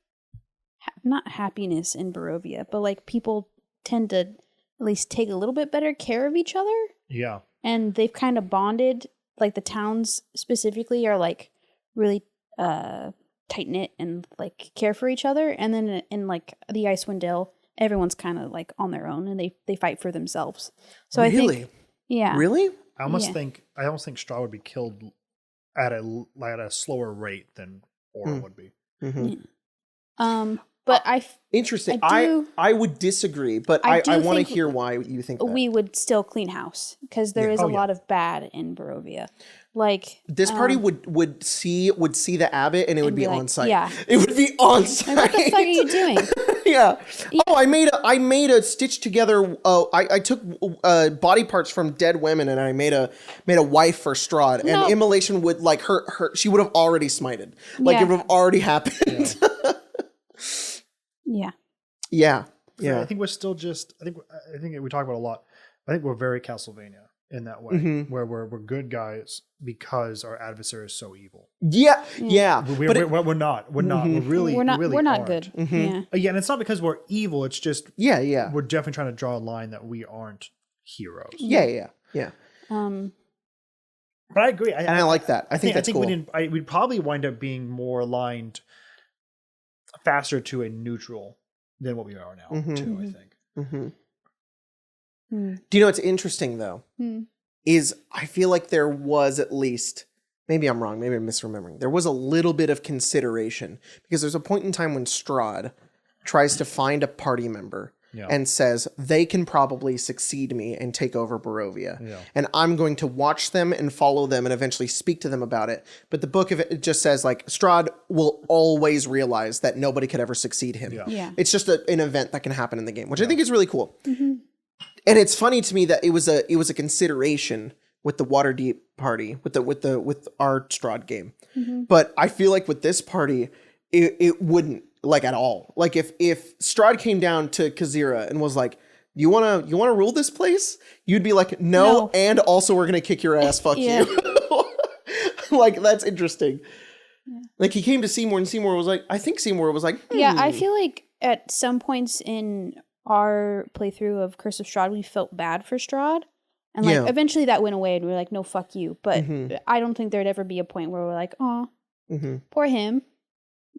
not happiness in Barovia, but like people tend to at least take a little bit better care of each other. Yeah. And they've kind of bonded, like the towns specifically are like really tight knit and like care for each other. And then in like the Icewind Dale, everyone's kind of like on their own and they fight for themselves. So really? I think, yeah. Really? I almost think Strahd would be killed at a slower rate than Aura would be. But Interesting. I I would disagree, but I I do want to think hear why you think that. we would still clean house because there is a lot of bad in Barovia. Like This party would see the abbot and it would be like, on site. yeah. It would be on site. what the fuck are you doing? Yeah. Oh, I made a stitch together. I took body parts from dead women and I made a wife for Strahd. And Immolation would like her. She would have already smited. Like it would have already happened. Yeah. Yeah. Yeah. I think we're still just. I think we talk about it a lot. I think we're very Castlevania in that way, where we're good guys because our adversary is so evil. Yeah. Yeah. We're not. We're not. We're not aren't. Good. Yeah. Yeah, and it's not because we're evil. It's just yeah. We're definitely trying to draw a line that we aren't heroes. Yeah. But I agree, and I like that. I think that's cool. We'd probably wind up being more aligned faster to a neutral than what we are now. Too, I think. Do you know what's interesting though? Is I feel like there was at least, maybe I'm wrong, maybe I'm misremembering. There was a little bit of consideration because there's a point in time when Strahd tries to find a party member and says they can probably succeed me and take over Barovia. Yeah. And I'm going to watch them and follow them and eventually speak to them about it. But the book of it just says like Strahd will always realize that nobody could ever succeed him. Yeah. It's just an event that can happen in the game, which I think is really cool. And it's funny to me that it was a consideration with the Waterdeep party, with our Strahd game. But I feel like with this party, it wouldn't, like, at all. Like if Strahd came down to Kazira and was like, you wanna rule this place? You'd be like, no. And also we're gonna kick your ass, fuck you. Like, that's interesting. Yeah. Like he came to Seymour and Seymour was like, I think Seymour was like, Yeah, I feel like at some points in our playthrough of Curse of Strahd, we felt bad for Strahd. And like eventually that went away and we were like, no, fuck you. But I don't think there'd ever be a point where we're like, oh, poor him.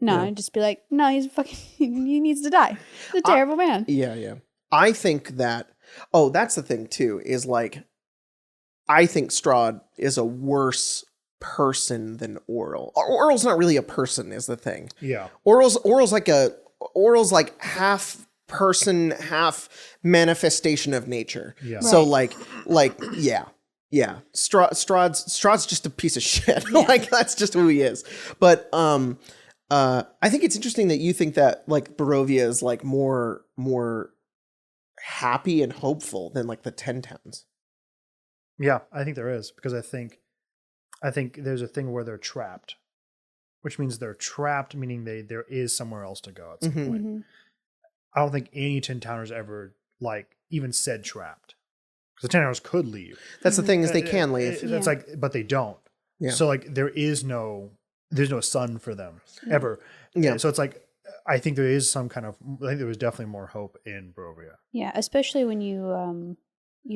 No, I'd just be like, no, he's fucking, he needs to die. He's a terrible man. Yeah. I think that, that's the thing too, is like, I think Strahd is a worse person than Auril. Auril's not really a person is the thing. Yeah. Auril's like half person, half manifestation of nature. Yeah. So like Strahd's just a piece of shit. Like that's just who he is. But I think it's interesting that you think that like Barovia is like more happy and hopeful than like the 10 towns. Yeah, I think there is, because I think there's a thing where they're trapped, which means they're trapped, meaning there is somewhere else to go at some point. I don't think any 10 towners ever like even said trapped, because the 10 towners could leave. That's the thing, is they can leave. It's like, but they don't. Yeah. So like there's no sun for them ever. Yeah. So it's like, I think there is some kind of, I think there was definitely more hope in Barovia. Yeah, especially when you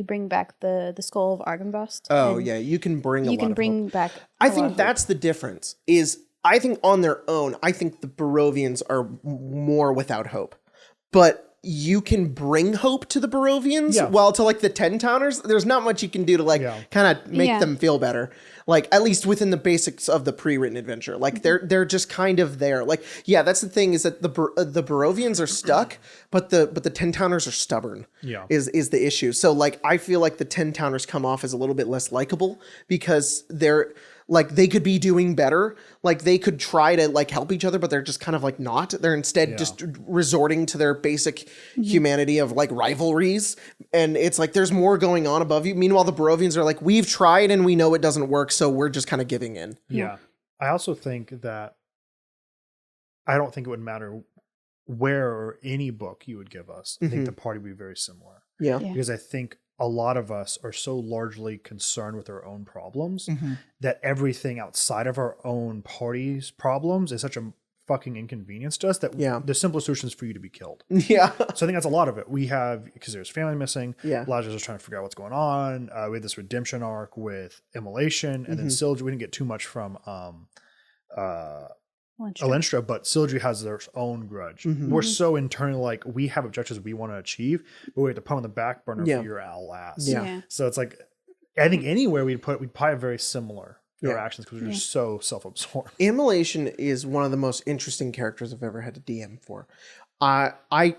bring back the skull of Argynvost. Oh yeah, you can bring back. I think that's the difference. Is I think on their own, I think the Barovians are more without hope, but you can bring hope to the Barovians. Yeah. While to like the 10 towners, there's not much you can do to like kind of make them feel better. Like at least within the basics of the pre-written adventure, like they're just kind of there. Like that's the thing, is that the Barovians are stuck, but the 10 towners are stubborn. Yeah, is the issue. So like I feel like the 10 towners come off as a little bit less likable because they're like they could be doing better. Like they could try to like help each other, but they're just kind of like not. They're instead just resorting to their basic humanity of like rivalries. And it's like there's more going on above you. Meanwhile, the Barovians are like, we've tried and we know it doesn't work, so we're just kind of giving in. Yeah. I also think that I don't think it would matter where or any book you would give us. I think the party would be very similar. Yeah. Because I think a lot of us are so largely concerned with our own problems that everything outside of our own party's problems is such a fucking inconvenience to us that the simplest solution is for you to be killed. Yeah. So I think that's a lot of it. We have, because there's family missing, a lot of us are trying to figure out what's going on. We had this redemption arc with Immolation, and then Sildri, we didn't get too much from Elenstra, but Sildri has their own grudge. We're so internally like, we have objectives we want to achieve, but we have to put on the back burner for your last. Yeah. So it's like, I think anywhere we'd probably have very similar your actions because you're just so self-absorbed. Immolation is one of the most interesting characters I've ever had to DM for. I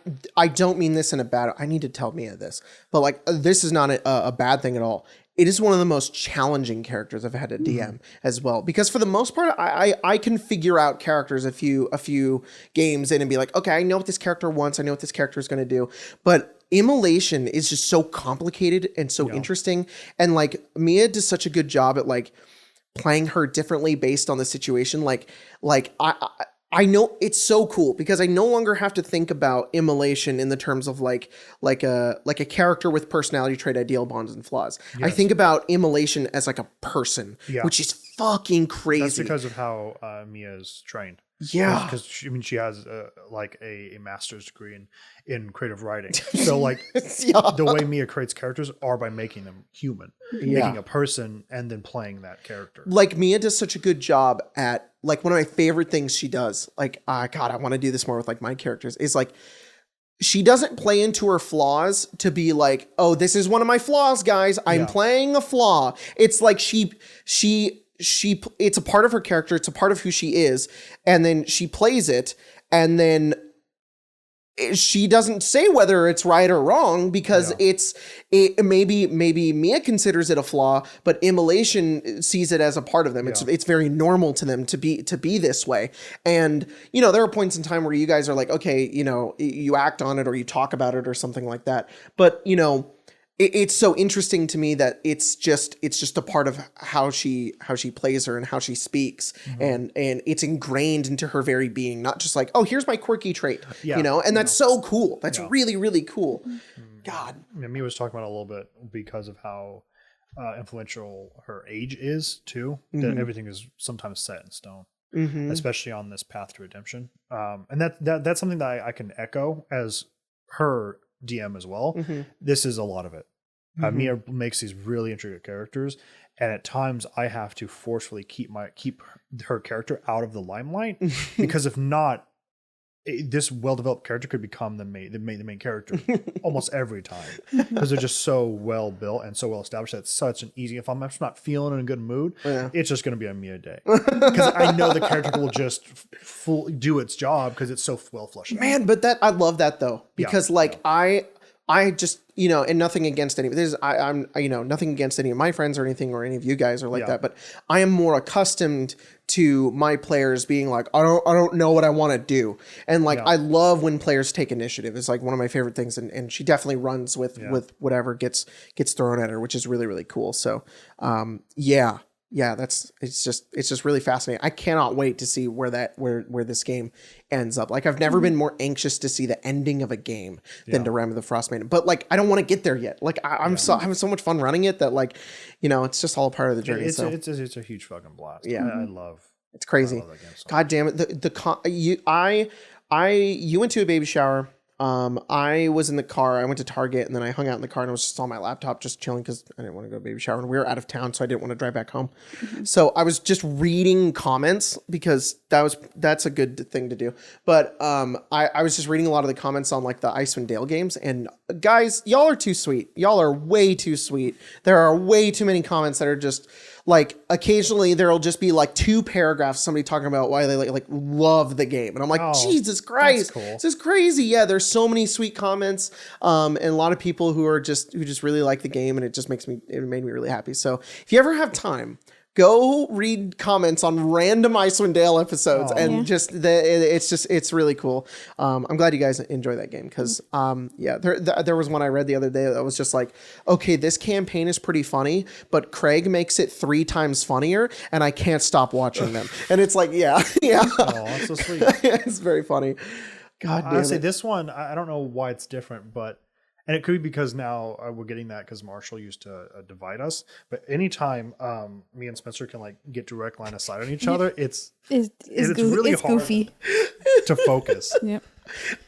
don't mean this in a bad. I need to tell Mia this, but like this is not a bad thing at all. It is one of the most challenging characters I've had to DM as well, because for the most part, I can figure out characters a few games in and be like, okay, I know what this character wants. I know what this character is going to do. But Immolation is just so complicated and so interesting. And like Mia does such a good job at like playing her differently based on the situation. Like I know it's so cool because I no longer have to think about Immolation in the terms of like a character with personality trait, ideal, bonds, and flaws. Yes. I think about Immolation as like a person, which is fucking crazy. That's because of how Mia is trained. Yeah, because she has like a master's degree in creative writing. So like the way Mia creates characters are by making them human, making a person, and then playing that character. Like Mia does such a good job at like one of my favorite things she does. Like God, I want to do this more with like my characters. Is like she doesn't play into her flaws to be like, oh, this is one of my flaws, guys. I'm playing a flaw. It's like she it's a part of her character, it's a part of who she is, and then she plays it, and then she doesn't say whether it's right or wrong because maybe Mia considers it a flaw, but Immolation sees it as a part of them. It's very normal to them to be this way. And you know, there are points in time where you guys are like, okay, you know, you act on it or you talk about it or something like that. But you know, it's so interesting to me that it's just a part of how she plays her and how she speaks, and it's ingrained into her very being, not just like, oh, here's my quirky trait, you know, and that's so cool. That's really, really cool. God. Mia was talking about it a little bit because of how influential her age is too, that everything is sometimes set in stone, especially on this path to redemption. And that's something that I can echo as her DM as well. This is a lot of it. Mia makes these really intricate characters, and at times I have to forcefully keep her character out of the limelight because if not, this well-developed character could become the main character almost every time because they're just so well built and so well established. That's such an easy. If I'm just not feeling in a good mood, it's just going to be a Mia day because I know the character will just do its job because it's so well fleshed out. Man, but I love that though, because I just, you know, and nothing against any, I'm you know, nothing against any of my friends or anything or any of you guys are like that, but I am more accustomed to my players being like, I don't know what I want to do. And like, I love when players take initiative. It's like one of my favorite things. And she definitely runs with whatever gets thrown at her, which is really, really cool. So, it's just really fascinating. I cannot wait to see where this game ends up. Like I've never been more anxious to see the ending of a game than to Ram of the Frost Maiden. But like I don't want to get there yet. Like I'm having so much fun running it that like, you know, it's just all a part of the journey. It's a huge fucking blast. Yeah, I love. It's crazy. I love that game so God damn it. You went to a baby shower. I was in the car. I went to Target and then I hung out in the car and I was just on my laptop, just chilling because I didn't want to go to baby shower and we were out of town, so I didn't want to drive back home. So I was just reading comments because that's a good thing to do. But I was just reading a lot of the comments on like the Icewind Dale games, and guys, y'all are too sweet. Y'all are way too sweet. There are way too many comments that are just like, occasionally there'll just be like 2 paragraphs, somebody talking about why they like love the game. And I'm like, Jesus Christ, cool. This is crazy. Yeah, there's so many sweet comments, and a lot of people who just really like the game, and it made me really happy. So if you ever have time, go read comments on random Icewind Dale episodes, and it's really cool. I'm glad you guys enjoy that game because there was one I read the other day that was just like, okay, this campaign is pretty funny, but Craig makes it 3 times funnier, and I can't stop watching them. And it's like, yeah. Oh, that's so sweet. It's very funny. God damn Honestly, it. this one, I don't know why it's different, but. And it could be because now we're getting that because Marshall used to divide us. But anytime me and Spencer can like get direct line of sight on each other, it's really hard goofy to focus. Yep.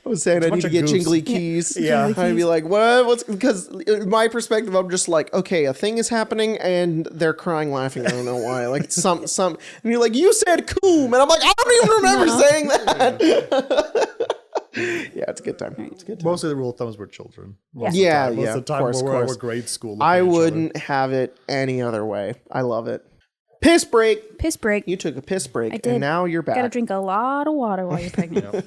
I was saying I need to get jingly keys. Yeah. I'd be like, what's because in my perspective, I'm just like, okay, a thing is happening and they're crying laughing. I don't know why. Like some and you're like, you said coom, and I'm like, I don't even remember saying that. Yeah, it's a good time. It's a good time. Mostly the rule of thumbs were children. Most of the time we're grade school. I wouldn't have it any other way. I love it. Piss break. Piss break. You took a piss break, I did. and now you're back. Gotta drink a lot of water while you're pregnant.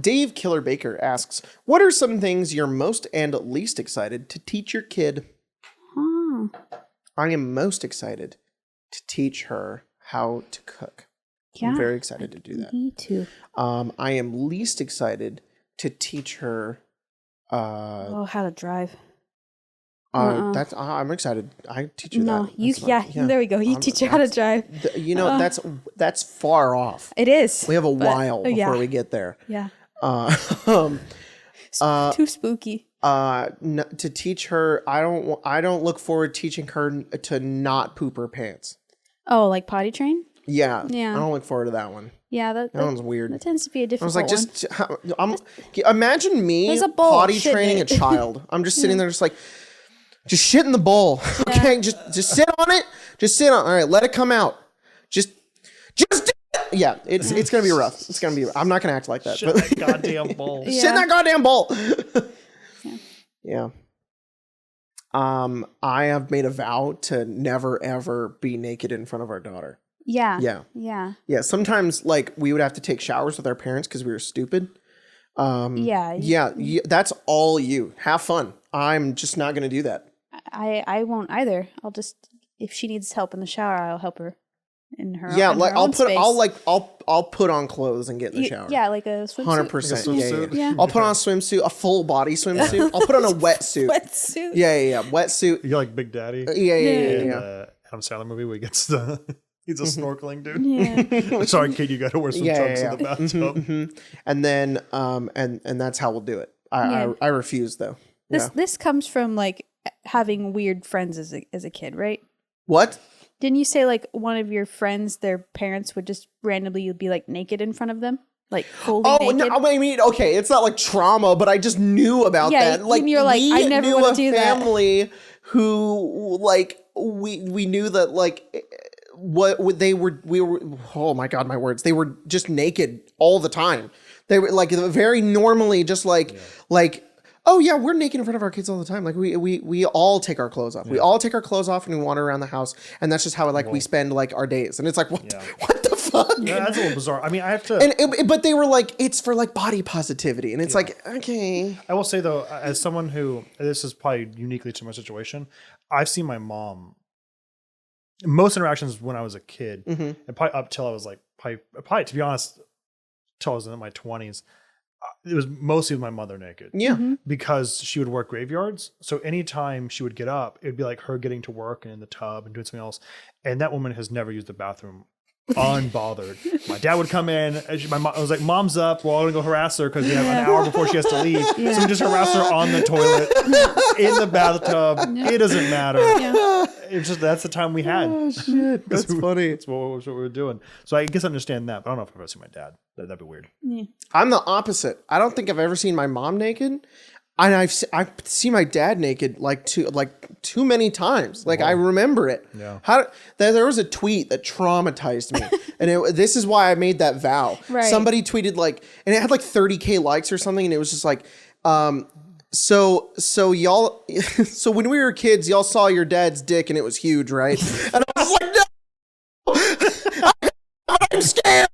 Dave Killer Baker asks, what are some things you're most and least excited to teach your kid? I am most excited to teach her how to cook. Yeah, I'm very excited to do that. Me too. I am least excited to teach her how to drive. that's I'm excited. I teach her that. No, you That's not- there we go. You teach her how to drive. That's far off. It is. We have a while before we get there. Yeah. Too spooky. To teach her, I don't look forward to teaching her to not poop her pants. Oh, like potty train? Yeah. Yeah. I don't look forward to that one. Yeah, That one's weird. That tends to be a I difficult was like, one. imagine me There's a bowl, potty shit in training a it. child. I'm just sitting there, just like, just shit in the bowl. Okay, just sit on it. Just sit on. All right, let it come out. Just do it. Yeah, it's gonna be rough. It's gonna be. I'm not gonna act like that. Shit in that goddamn bowl. Shit in that goddamn bowl. Yeah. I have made a vow to never ever be naked in front of our daughter. Yeah. Yeah. Yeah. Yeah. Sometimes like we would have to take showers with our parents because we were stupid. Yeah. That's all you. Have fun. I'm just not gonna do that. I won't either. I'll just, if she needs help in the shower, I'll help her in her. Yeah, in like her own space. I'll put on clothes and get in the shower. Yeah, like a swimsuit. 100%. Yeah. I'll put on a swimsuit, a full body swimsuit. I'll put on a wetsuit. Wetsuit. Yeah. Wetsuit. You're like Big Daddy. Yeah. In Adam Sandler movie where he gets the he's a snorkeling dude. Yeah. Sorry, kid, you got to wear some trunks in the bathtub. And then and that's how we'll do it. I refuse though. This comes from like having weird friends as a kid, right? What? Didn't you say like one of your friends, their parents would just randomly be like naked in front of them? Like fully naked? No, I mean, okay, it's not like trauma, but I just knew about that. Like, you're like, I never want to do that. Family who, like, we knew that, like, we were, oh my God, my words. They were just naked all the time. They were, like, very normally just, like, oh yeah, we're naked in front of our kids all the time. Like we all take our clothes off. Yeah. We all take our clothes off and we wander around the house, and that's just how we spend like our days. And it's like what the fuck? Yeah, that's a little bizarre. I mean, I have to. But they were like, it's for like body positivity, and it's like okay. I will say though, as someone who this is probably uniquely to my situation, I've seen my mom. Most interactions when I was a kid, and probably up till I was like probably to be honest, till I was in my 20s. It was mostly with my mother naked. Yeah. Because she would work graveyards. So anytime she would get up, it would be like her getting to work and in the tub and doing something else. And that woman has never used the bathroom unbothered. My dad would come in. And I was like, Mom's up. We're all going to go harass her because we have an hour before she has to leave. So we just harass her on the toilet, in the bathtub. It doesn't matter. Yeah. It's just that's the time we had. Oh, shit. That's funny. That's what we were doing. So I guess I understand that. But I don't know if I've ever seen my dad. That'd be weird. Yeah. I'm the opposite. I don't think I've ever seen my mom naked. And I've seen my dad naked like too many times. Like I remember it. Yeah. There was a tweet that traumatized me, and this is why I made that vow. Right. Somebody tweeted like, and it had like 30K likes or something, and it was just like, so y'all, so when we were kids, y'all saw your dad's dick and it was huge, right? And I was like, no, I'm scared.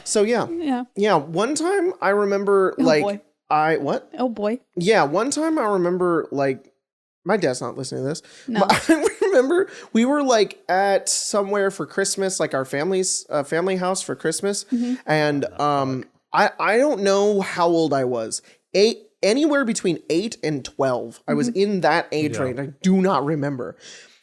So yeah. One time I remember boy. Oh boy. Yeah, one time I remember like my dad's not listening to this. No. But I remember we were like at somewhere for Christmas, like our family house for Christmas, and I don't know how old I was. Anywhere between 8 and 12. I was in that age range. I do not remember.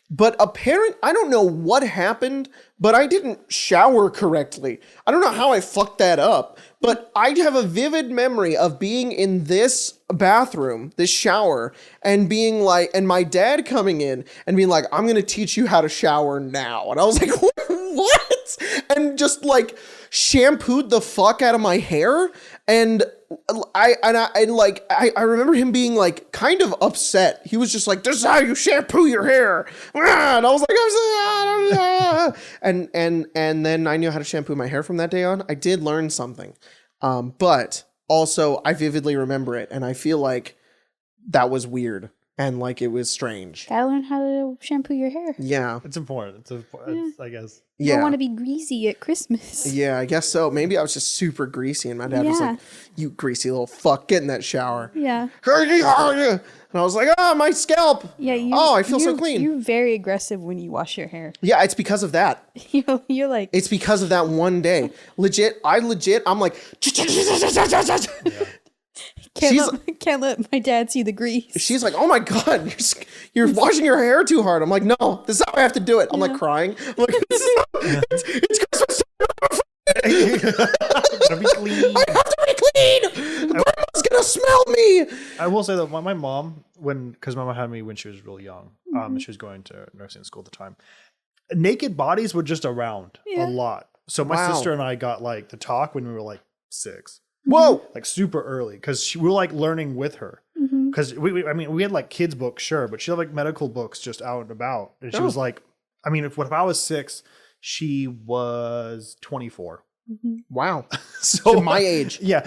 But I don't know what happened, but I didn't shower correctly. I don't know how I fucked that up, but I have a vivid memory of being in this bathroom, this shower, and being like, and my dad coming in and being like, I'm going to teach you how to shower now. And I was like, what? And just like shampooed the fuck out of my hair. And I remember him being like kind of upset. He was just like, "This is how you shampoo your hair," and I was like, and then I knew how to shampoo my hair from that day on. I did learn something, but also I vividly remember it, and I feel like that was weird. and like it was strange. Gotta learn how to shampoo your hair. Yeah. It's important. I guess. You don't Yeah. want to be greasy at Christmas. Yeah, I guess so. Maybe I was just super greasy, and my dad was Yeah. like, "You greasy little fuck, get in that shower." Yeah. And I was like, "Oh, my scalp." Yeah. I feel so clean. You're very aggressive when you wash your hair. Yeah, it's because of that. You're like. It's because of that one day. I'm like, Can't let my dad see the grease. she's like, "Oh my God, you're washing your hair too hard." I'm like, "No, this is how I have to do it." I'm like crying. I'm like, it's Christmas. Gotta be clean. I have to be clean. Grandma's gonna smell me. I will say that my mom, because my mom had me when she was really young, she was going to nursing school at the time. Naked bodies were just around a lot. So my sister and I got like the talk when we were like 6. Whoa. Like super early, because we were like learning with her. Because I mean, we had like kids books, sure, but she had like medical books just out and about. And she was like, I mean, if I was 6, she was 24. Wow. So To my age. Yeah.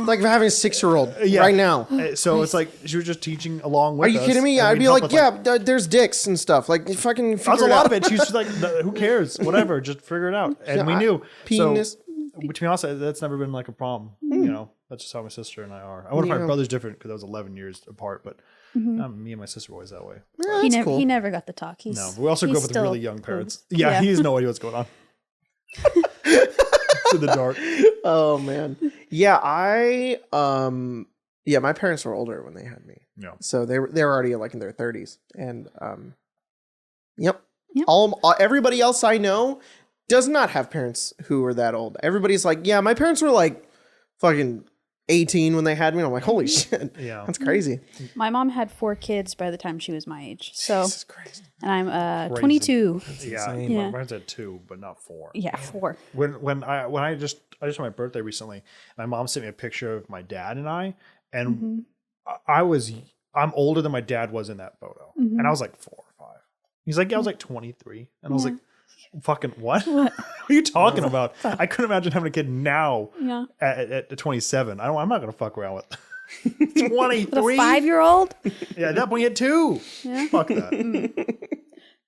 Like having a 6-year-old right now. So it's like she was just teaching along with us. Are you kidding me? and I'd we'd be help like, with, there's dicks and stuff. Like, fucking that was figure a it lot out. of it. She was just like, who cares? Whatever, just figure it out. And we knew. Penis. So, to be honest, that's never been like a problem. You know, that's just how my sister and I are. I wonder if my brother's different because I was 11 years apart, but me and my sister were always that way. Yeah, He that's never, cool. he never got the talk. He's, No, but we also grew he's up with still really young parents. cool. Yeah, he has no idea what's going on. It's in the dark. Oh man. Yeah, my parents were older when they had me. Yeah. So they were already like in their 30s. And yep. Yep. Everybody else I know does not have parents who are that old. Everybody's like, yeah, my parents were like fucking 18 when they had me. And I'm like, holy shit. Yeah. That's crazy. My mom had 4 kids by the time she was my age. So, Jesus Christ. and I'm Crazy. 22. Yeah, Yeah. my parents had 2, but not 4. Yeah, 4. When I just had my birthday recently, my mom sent me a picture of my dad and I, and I'm older than my dad was in that photo, and I was like 4 or 5. He's like, yeah, I was like 23, and I was like, fucking what? What are you talking about? I couldn't imagine having a kid now at 27. I'm not gonna fuck around with 23. With a 5-year-old? Yeah, at that point you had 2. Yeah. Fuck that.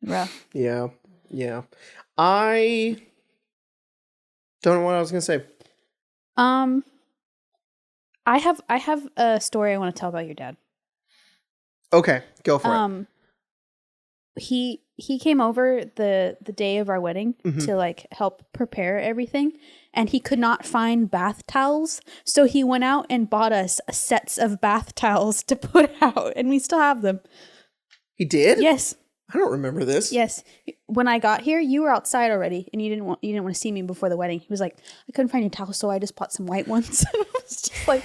Rough. Yeah. Yeah. I don't know what I was going to say. I have a story I want to tell about your dad. Okay. Go for it. He came over the day of our wedding to like help prepare everything, and he could not find bath towels, so he went out and bought us sets of bath towels to put out, and we still have them. He did? Yes. I don't remember this. Yes. When I got here, you were outside already, and you didn't want to see me before the wedding. He was like, I couldn't find your towels, so I just bought some white ones. I was just like,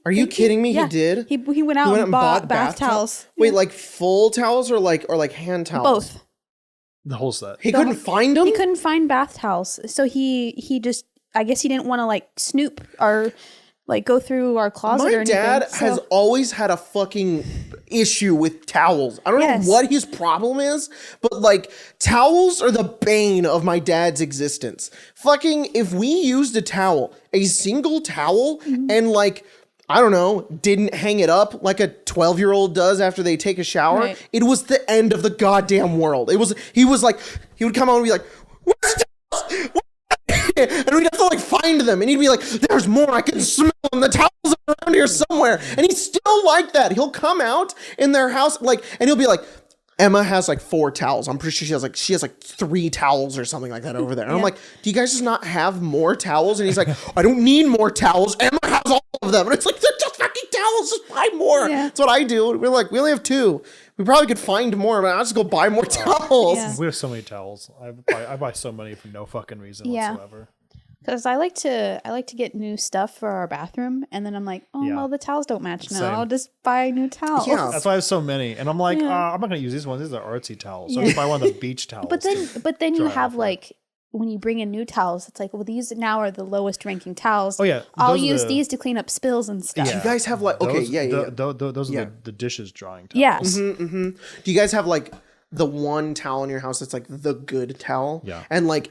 Are you kidding me? Yeah. He did? He went out and bought bath towels. Wait, like full towels or like hand towels? Both. The whole set. He couldn't find them? He couldn't find bath towels, so he just, I guess he didn't want to like snoop or like go through our closet or My anything. dad has always had a fucking issue with towels. I don't know what his problem is, but like towels are the bane of my dad's existence. Fucking, if we used a single towel, and like, I don't know, didn't hang it up like a 12-year-old does after they take a shower, it was the end of the goddamn world. He would come out and be like, where's the towels? And we'd have to like find them, and he'd be like, there's more, I can smell them, the towels are around here somewhere. And he's still like that. He'll come out in their house and he'll be like, Emma has like 4 towels. I'm pretty sure she has like 3 towels or something like that over there. And I'm like, do you guys just not have more towels? And he's like, I don't need more towels. Emma has all of them. And it's like, they're just fucking towels. Just buy more. Yeah. That's what I do. We're like, we only have 2. We probably could find more, but I'll just go buy more towels. Yeah. We have so many towels. I buy so many for no fucking reason whatsoever. Because I like to get new stuff for our bathroom, and then I'm like, well, the towels don't match now. Same. I'll just buy new towels. Yeah. That's why I have so many, and I'm like, I'm not gonna use these ones. These are artsy towels. So I just buy one of the beach towels. But then you dry have off like, when you bring in new towels, it's like, well, these now are the lowest ranking towels. Oh yeah, I'll those are use the- these to clean up spills and stuff. Do you guys have like, okay, Those are the dishes drying towels. Yes. Do you guys have like the one towel in your house that's like the good towel? Yeah. And like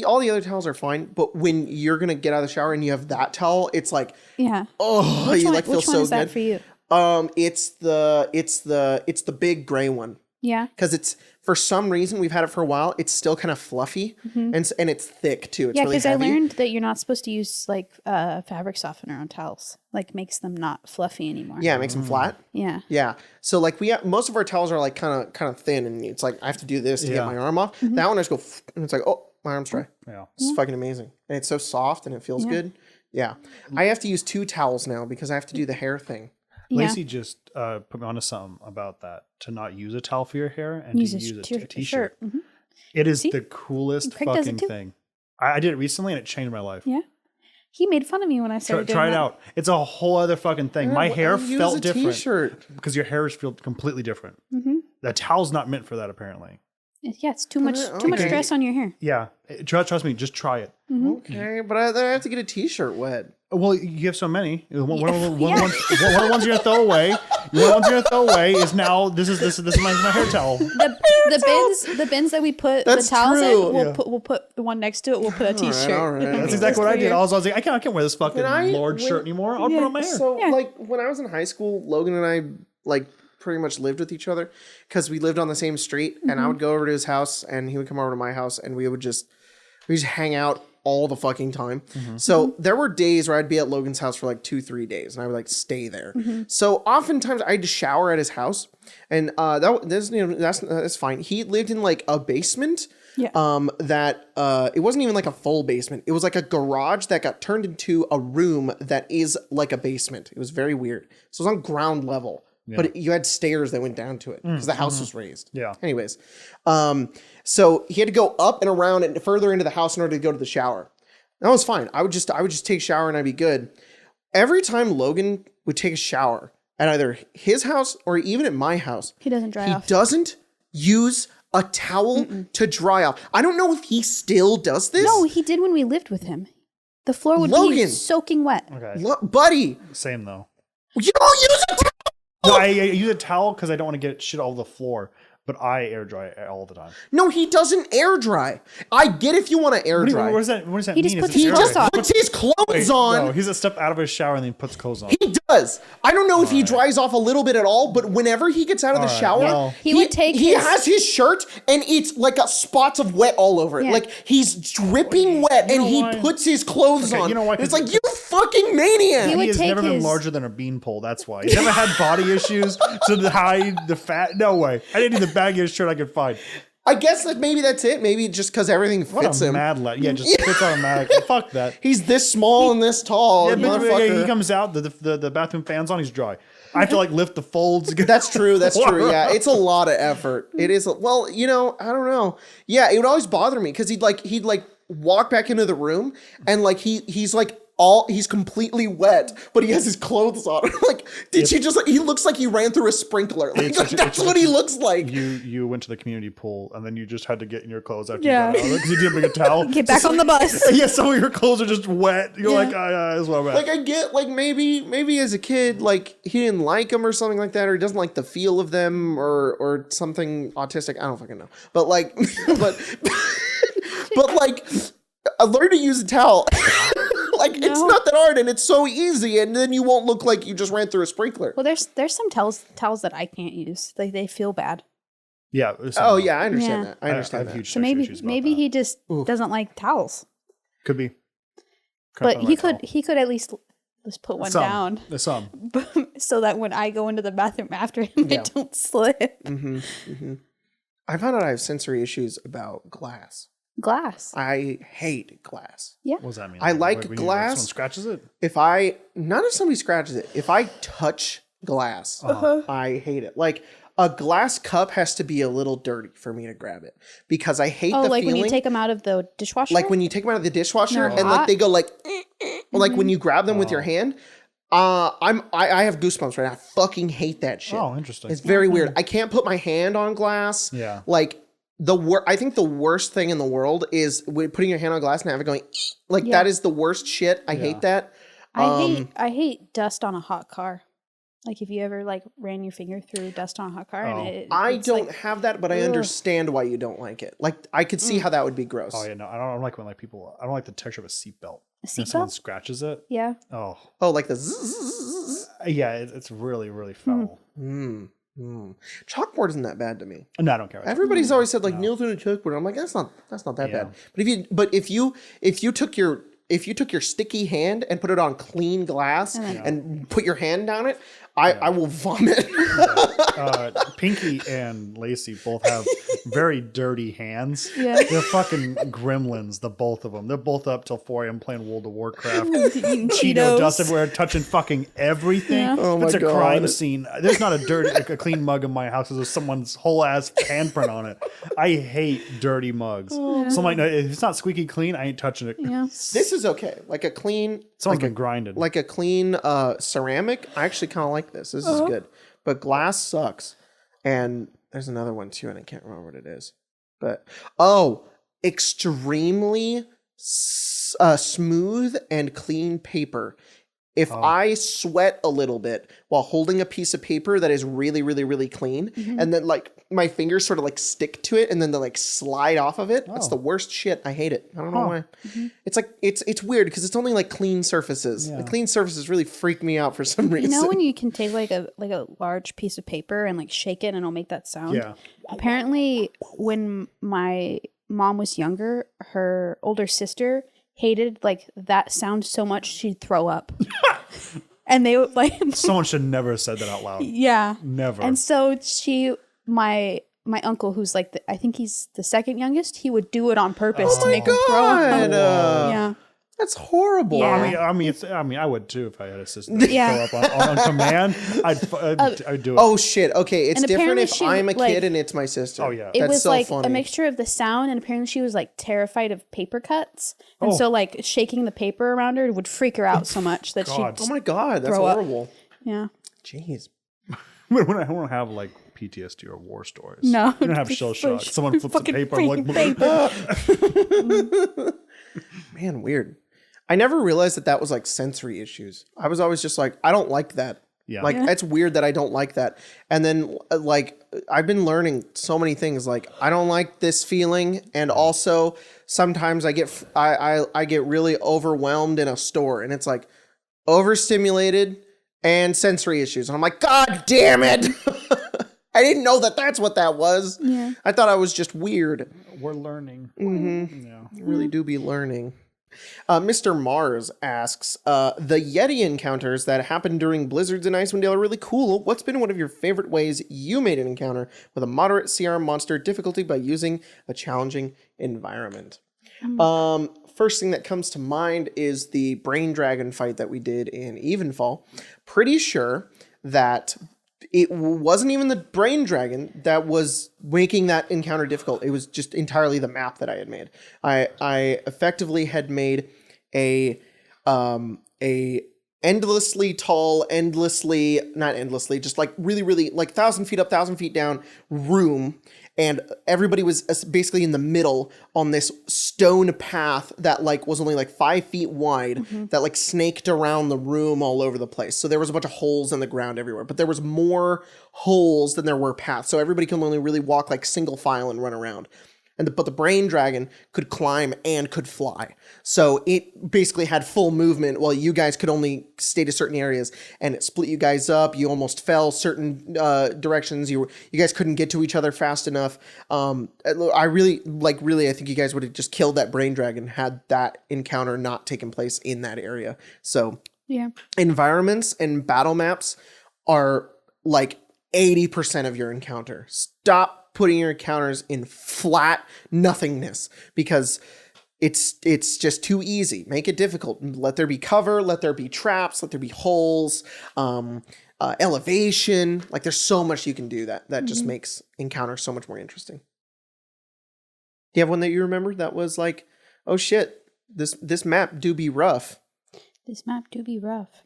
all the other towels are fine, but when you're gonna get out of the shower and you have that towel, it's like, Yeah. oh, Which you one, like feel which one so is that good. for you? It's the big gray one. Yeah. Because it's, for some reason, we've had it for a while. It's still kind of fluffy and it's thick too. It's Yeah, really because I heavy. learned that you're not supposed to use like fabric softener on towels. Like makes them not fluffy anymore. Yeah, it makes them flat. Yeah. Yeah. So like most of our towels are like kind of thin, and it's like I have to do this to get my arm off. That one I just go and it's like, oh, my arm's dry. Yeah. It's fucking amazing. And it's so soft and it feels good. Yeah. I have to use 2 towels now because I have to do the hair thing. Yeah. Lacey just put me onto something about that, to not use a towel for your hair and to use a t-shirt. Mm-hmm. It is the coolest Craig does it fucking too. thing. I did it recently and it changed my life. Yeah. He made fun of me when I started doing Try it that. out. It's a whole other fucking thing. My hair Use felt a different T-shirt. because your hairs feel completely different. Mm-hmm. The towel's not meant for that, apparently. Yeah, it's too much Okay. stress on your hair. Yeah, trust me. Just try it. Okay, but I have to get a t-shirt wet. Well, you have so many. One of the ones you're gonna throw away. One of the ones you're gonna throw away is now. This is my hair towel. The bins that we put That's the towels true. in, we'll put the one next to it. We'll put a t-shirt. all right. That's exactly what I did. I was like, I can't wear this fucking Lord when- shirt anymore. I'll put on my hair. So like when I was in hide school, Logan and I like pretty much lived with each other because we lived on the same street, and I would go over to his house and he would come over to my house, and we just hang out all the fucking time. So there were days where I'd be at Logan's house for like 2-3 days, and I would like stay there. So oftentimes I'd just shower at his house, and that's fine. He lived in like a basement. Yeah. It wasn't even like a full basement. It was like a garage that got turned into a room that is like a basement. It was very weird. So it was on ground level. But you had stairs that went down to it because the house was raised. Yeah. Anyways, so he had to go up and around and further into the house in order to go to the shower. That was fine. I would just take a shower and I'd be good. Every time Logan would take a shower at either his house or even at my house, He doesn't dry off. He doesn't use a towel to dry off. I don't know if he still does this. No, he did when we lived with him. The floor would be Logan. soaking wet. Okay. Buddy, Same though. you don't use a towel. No, I use a towel because I don't want to get shit all over the floor, but I air dry all the time. No, he doesn't air dry. I get if you want to air dry. What does that He mean? just Is puts it his air clothes dry? on. Puts his clothes on. No, he's a step out of his shower and then he puts clothes on. He does. I don't know if he dries off a little bit at all, but whenever he gets out of the right, shower, well. He would take he his- has his shirt and it's like got spots of wet all over it. Yeah. Like he's dripping wet and know he why? puts his clothes Okay, on. you know why? And it's like, you fucking maniac. He would He has take never been his- larger than a beanpole. That's why. He's never had body issues to hide the fat. No way. I didn't need the baggiest shirt I could find. I guess that maybe that's it. Maybe just because everything What fits a him. mad lad. Yeah, just fits automatic. Fuck that. He's this small and this tall, Yeah, but motherfucker. he comes out, the bathroom fan's on, he's dry. I have to like lift the folds. That's true. That's true. Yeah, it's a lot of effort. It is. Well, I don't know. Yeah, it would always bother me because he'd walk back into the room and like he's completely wet, but he has his clothes on. Like, he looks like he ran through a sprinkler. Like, that's what he looks like. You went to the community pool and then you just had to get in your clothes after Yeah. you got out because you didn't bring a towel. Get back on the bus. Yeah, some of your clothes are just wet. You're Yeah. like, that's what I'm at. Like, I get, like, maybe as a kid, like, he didn't like them or something like that, or he doesn't like the feel of them or something autistic. I don't fucking know. But, like, but like, I learned to use a towel. Like, it's not that hard and it's so easy, and then you won't look like you just ran through a sprinkler. Well, there's some towels that I can't use. They feel bad. Yeah. Oh yeah, I understand Yeah. that. I understand have that. huge So texture issues about maybe that. he just doesn't like towels. Could be. But he could at least just put one down Some. so that when I go into the bathroom after him, I don't slip. I found out I have sensory issues about glass. Glass. I hate glass. Yeah. What does that mean? I like when glass. someone scratches it? Not if somebody scratches it. If I touch glass, I hate it. Like, a glass cup has to be a little dirty for me to grab it because I hate the like feeling. when you take them out of the dishwasher? Like when you take them out of the dishwasher They're and like hot. they go like, like when you grab them with your hand. I have goosebumps right now. I fucking hate that shit. Oh, interesting. It's very weird. I can't put my hand on glass. Yeah. Like I think the worst thing in the world is putting your hand on glass and have it going like that is the worst shit. I hate that. I hate dust on a hot car. Like if you ever like ran your finger through dust on a hot car, and I it's don't like, have that, but I understand why you don't like it. Like I could see how that would be gross. Oh yeah, no, I don't like when like people. I don't like the texture of a seatbelt. And someone seatbelt. scratches it. Yeah. Oh, like the zzz. yeah, it's really, really foul. Chalkboard isn't that bad to me. No, I don't care. Everybody's always said like kneel through the chalkboard. I'm like, that's not that Yeah. bad. But if you took your sticky hand and put it on clean glass and put your hand down it, I will vomit. Pinky and Lacey both have very dirty hands. Yeah. They're fucking gremlins, the both of them. They're both up till 4 a.m. playing World of Warcraft. Eating Cheeto Cheetos. dust everywhere, touching fucking everything. Yeah. Oh my It's a God. crime scene. There's not a clean mug in my house. There's someone's whole ass handprint on it. I hate dirty mugs. So I'm like, no, if it's not squeaky clean, I ain't touching it. Yeah. This is okay. Like a clean, Someone's been grinded. like a clean ceramic. I actually kind of like this. This is good. But glass sucks. And there's another one too, and I can't remember what it is. But extremely smooth and clean paper. If I sweat a little bit while holding a piece of paper that is really, really, really clean, and then like my fingers sort of like stick to it and then they like slide off of it, that's the worst shit. I hate it. I don't know why. It's like it's weird because it's only like clean surfaces. The clean surfaces really freak me out for some reason. You know when you can take like a large piece of paper and like shake it and it'll make that sound? Yeah. Apparently when my mom was younger, her older sister hated like that sound so much she'd throw up. And they would like Someone should never have said that out loud. yeah. Never. And so my uncle, who's like I think he's the second youngest, he would do it on purpose to make her throw up. Yeah. That's horrible. Yeah. I would too if I had a sister Yeah. throw up on command. I'd do it. Oh shit. Okay, it's And different apparently if she, I'm a like- kid and it's my sister. Oh, yeah. It That's was so like funny. a mixture of the sound, and apparently she was like terrified of paper cuts, and so like shaking the paper around her would freak her out so much that God. Oh my god, that's Throw up. horrible. yeah. Jeez. when I don't have like PTSD or war stories. No. I don't have shell shock. Someone flips the Fucking paper. I'm like, freaking paper. Man, weird. I never realized that was like sensory issues. I was always just like, I don't like that. Yeah. Like, it's weird that I don't like that. And then, like, I've been learning so many things. Like, I don't like this feeling. And also, sometimes I get really overwhelmed in a store. And it's like, overstimulated and sensory issues. And I'm like, God damn it. I didn't know that's what that was. Yeah. I thought I was just weird. we're learning. Yeah. You really do be learning. Mr. Mars asks, the Yeti encounters that happened during blizzards in Icewind Dale are really cool. What's been one of your favorite ways you made an encounter with a moderate CR monster difficulty by using a challenging environment? First thing that comes to mind is the brain dragon fight that we did in Evenfall. Pretty sure that it wasn't even the brain dragon that was making that encounter difficult. It was just entirely the map that I had made. I effectively had made a endlessly tall, just like really like 1,000 feet up, 1,000 feet down room. And everybody was basically in the middle on this stone path that like was only like 5 feet wide that like snaked around the room all over the place. So there was a bunch of holes in the ground everywhere, but there was more holes than there were paths. So everybody could only really walk like single file and run around. But the brain dragon could climb and could fly. So it basically had full movement while you guys could only stay to certain areas, and it split you guys up. You almost fell certain directions. You guys couldn't get to each other fast enough. I think you guys would have just killed that brain dragon had that encounter not taken place in that area. So Yeah. environments and battle maps are like 80% of your encounter. Stop putting your encounters in flat nothingness because it's just too easy. Make it difficult. Let there be cover, let there be traps, let there be holes, elevation. Like there's so much you can do that just makes encounters so much more interesting. Do you have one that you remember that was like, oh shit, this map do be rough? This map do be rough.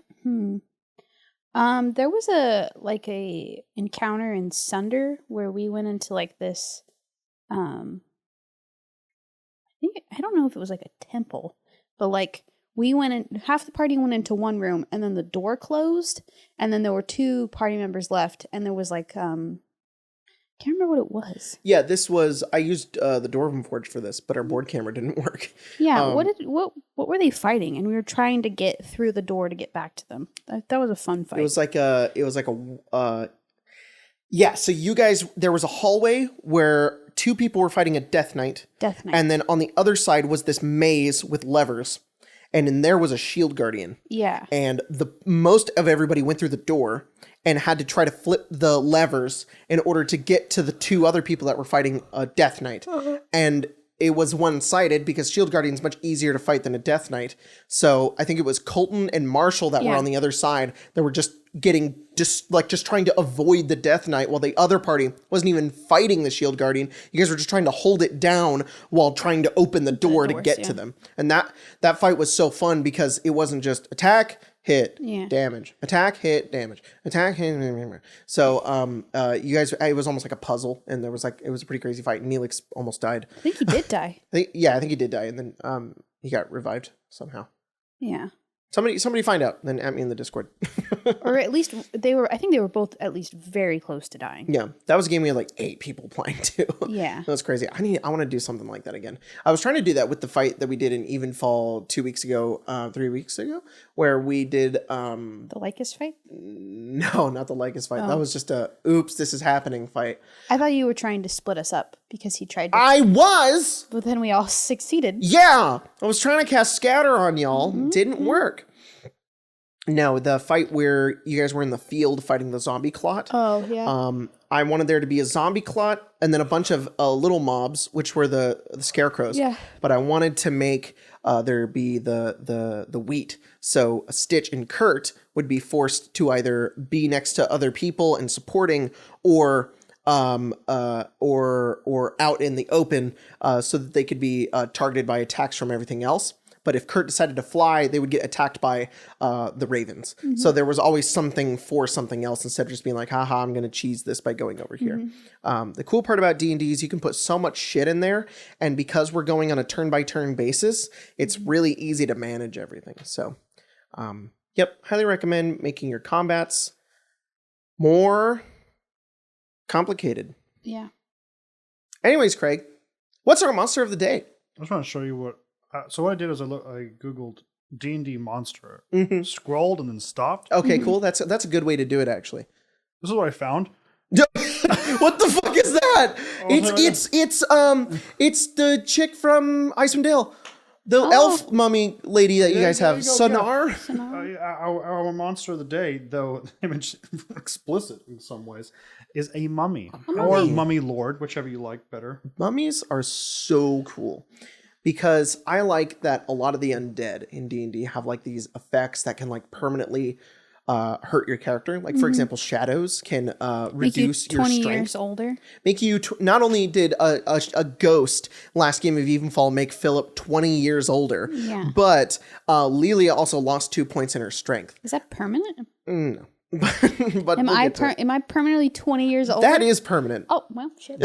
There was a encounter in Sunder where we went into like this, I don't know if it was like a temple, but like we went in, half the party went into one room and then the door closed and then there were 2 party members left and there was like, Can't remember what it was. Yeah, this was. I used the Dwarven Forge for this, but our board camera didn't work. Yeah, what were they fighting? And we were trying to get through the door to get back to them. That was a fun fight. It was like a. Yeah, so you guys, there was a hallway where 2 people were fighting a Death Knight. Death Knight. And then on the other side was this maze with levers. And in there was a shield guardian. Yeah. And most of everybody went through the door and had to try to flip the levers in order to get to the 2 other people that were fighting a Death Knight. And it was one-sided because Shield Guardian's much easier to fight than a Death Knight. So I think it was Colton and Marshall that were on the other side that were just trying to avoid the Death Knight while the other party wasn't even fighting the Shield Guardian. You guys were just trying to hold it down while trying to open the door to get to them. And that fight was so fun because it wasn't just attack, hit, damage, attack, hit, damage, attack, hit, damage. So you guys, it was almost like a puzzle, and it was a pretty crazy fight. Neelix almost died. I think he did die. I think he did die, and then he got revived somehow. Yeah. Somebody find out, then at me in the Discord. Or at least I think they were both at least very close to dying. Yeah, that was a game we had like 8 people playing too. Yeah. That was crazy. I want to do something like that again. I was trying to do that with the fight that we did in Evenfall 2 weeks ago, 3 weeks ago, where we did the Lycus fight? No, not the Lycus fight. That was just a oops, this is happening fight. I thought you were trying to split us up because he tried to. I was! But then we all succeeded. Yeah! I was trying to cast Scatter on y'all. Didn't work. No, the fight where you guys were in the field fighting the zombie clot. Oh, yeah. I wanted there to be a zombie clot and then a bunch of little mobs, which were the scarecrows. Yeah. But I wanted to make there be the wheat. So Stitch and Kurt would be forced to either be next to other people and supporting, or out in the open, so that they could be targeted by attacks from everything else. But if Kurt decided to fly, they would get attacked by the ravens. So there was always something for something else instead of just being like, haha, I'm going to cheese this by going over here. The cool part about D&D is you can put so much shit in there. And because we're going on a turn-by-turn basis, it's really easy to manage everything. So, yep, highly recommend making your combats more complicated. Yeah. Anyways, Craig, what's our monster of the day? I just want to show you what. So what I did is I googled D&D monster, Mm-hmm. scrolled and then stopped. Okay, cool. That's a good way to do it, actually. This is what I found. What the fuck is that? It's the chick from Icewind Dale, the elf mummy lady that you guys have, Sonar. Our monster of the day, though image explicit in some ways, is a mummy or mummy lord, whichever you like better. Mummies are so cool. Because I like that a lot of the undead in D&D have like these effects that can like permanently hurt your character. Like for example, shadows can reduce your strength. 20 years older. Make you not only did a ghost last game of Evenfall make Philip 20 years older, but Lelia also lost 2 points in her strength. Is that permanent? No. But am I permanently 20 years old? That is permanent. Oh well, shit.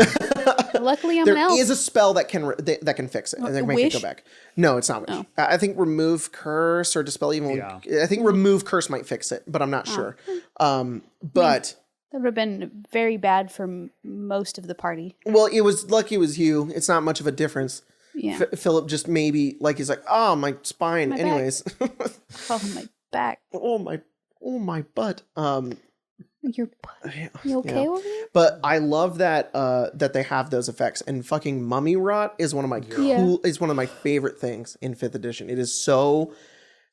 Luckily, I'm an elf. There is a spell that can fix it and then make it go back. No, it's not wish. Oh. I think remove curse or dispel evil. Yeah. I think remove curse might fix it, but I'm not sure. But that would have been very bad for most of the party. Well, it was lucky it was you. It's not much of a difference. Yeah. Philip just maybe he's like, oh, my spine. Anyways. Oh, my back. Oh my butt. Your butt. You okay over there? But I love that that they have those effects. And fucking mummy rot is one of my is one of my favorite things in 5th edition. It is so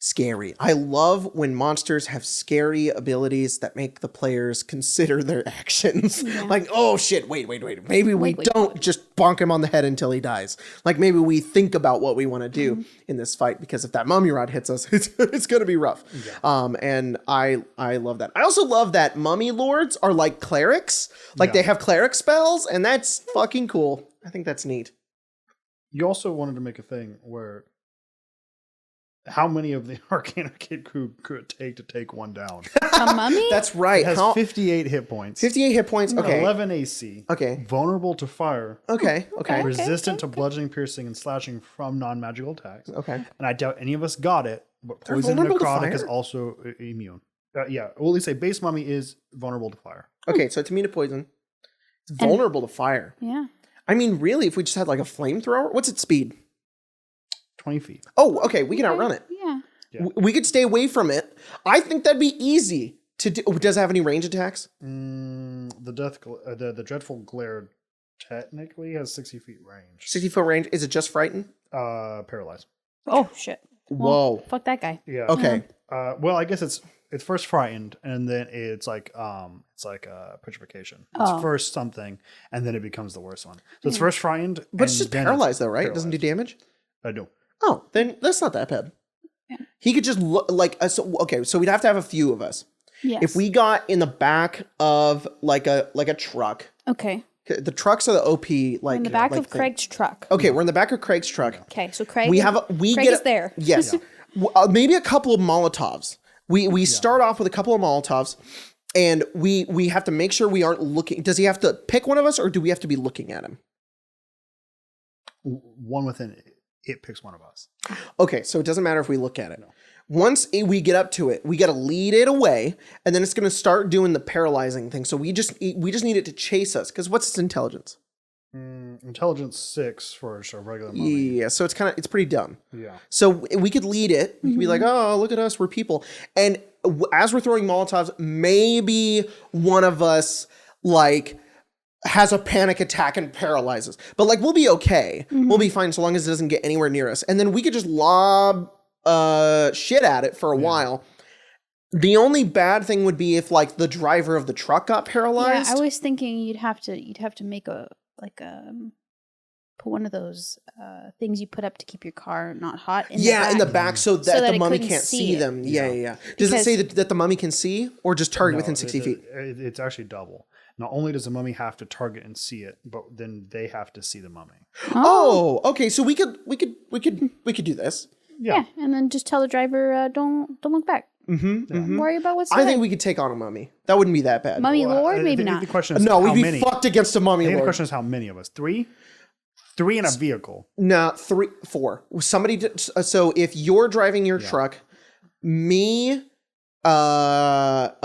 scary. I love when monsters have scary abilities that make the players consider their actions. Yeah. Like, oh shit, wait. Maybe we don't just bonk him on the head until he dies. Like maybe we think about what we want to do in this fight, because if that mummy rod hits us, it's gonna be rough. Yeah. And I love that. I also love that mummy lords are like clerics. Like they have cleric spells, and that's fucking cool. I think that's neat. You also wanted to make a thing where how many of the Arcane Arcade crew could it take one down? A mummy? That's right. It has 58 hit points. 58 hit points. Okay. 11 AC. Okay. Vulnerable to fire. Okay. Resistant to bludgeoning, piercing, and slashing from non-magical attacks. Okay. And I doubt any of us got it, but poison and necrotic is also immune. Well, at least a base mummy is vulnerable to fire. Okay, so it's immune to poison. It's vulnerable to fire. Yeah. I mean, really, if we just had like a flamethrower, what's its speed? 20 feet. Oh, okay, we can outrun it. Yeah. Yeah. We could stay away from it. I think that'd be easy to do. Does it have any range attacks? The dreadful glare technically has 60 feet range. 60-foot range. Is it just frightened? Paralyzed. Oh shit. Whoa. Well, fuck that guy. Yeah. Okay. Well, I guess it's first frightened, and then it's like petrification. It's first something, and then it becomes the worst one. So it's first frightened, But it's just paralyzed though, right? It doesn't do damage? I do. Oh, then that's not that bad. Yeah. He could just look like so we'd have to have a few of us. Yes. If we got in the back of like a truck. Okay. The trucks are the OP like In the back like of Craig's truck. Okay, we're in the back of Craig's truck. Okay, so Craig. We Craig get is there. Yes. Maybe a couple of Molotovs. We start off with a couple of Molotovs, and we have to make sure we aren't looking. Does he have to pick one of us, or do we have to be looking at him? One within it picks one of us. Okay, so it doesn't matter if we look at it. No. Once we get up to it, we got to lead it away, and then it's going to start doing the paralyzing thing. So we just need it to chase us. Because what's its intelligence? Intelligence 6 for a regular mummy. Yeah, so it's pretty dumb. Yeah. So we could lead it. We could be like, oh, look at us, we're people. And as we're throwing Molotovs, maybe one of us like has a panic attack and paralyzes. But like we'll be okay. We'll be fine so long as it doesn't get anywhere near us. And then we could just lob shit at it for a while. The only bad thing would be if like the driver of the truck got paralyzed. Yeah, I was thinking you'd have to make put one of those things you put up to keep your car not hot in the back so that the mummy couldn't can't see it. them. Yeah. Does it say that the mummy can see or just target within 60 feet? It's actually double. Not only does the mummy have to target and see it, but then they have to see the mummy. Oh, okay. So we could do this. Yeah, and then just tell the driver, don't look back. Worry about what's I think we could take on a mummy. That wouldn't be that bad. Mummy Lord, maybe The not. question is No, we'd how be many? fucked against a mummy I think the lord. question is how many of us? 3? 3 in a vehicle. No, 3, 4. Somebody did, so if you're driving your truck, me, not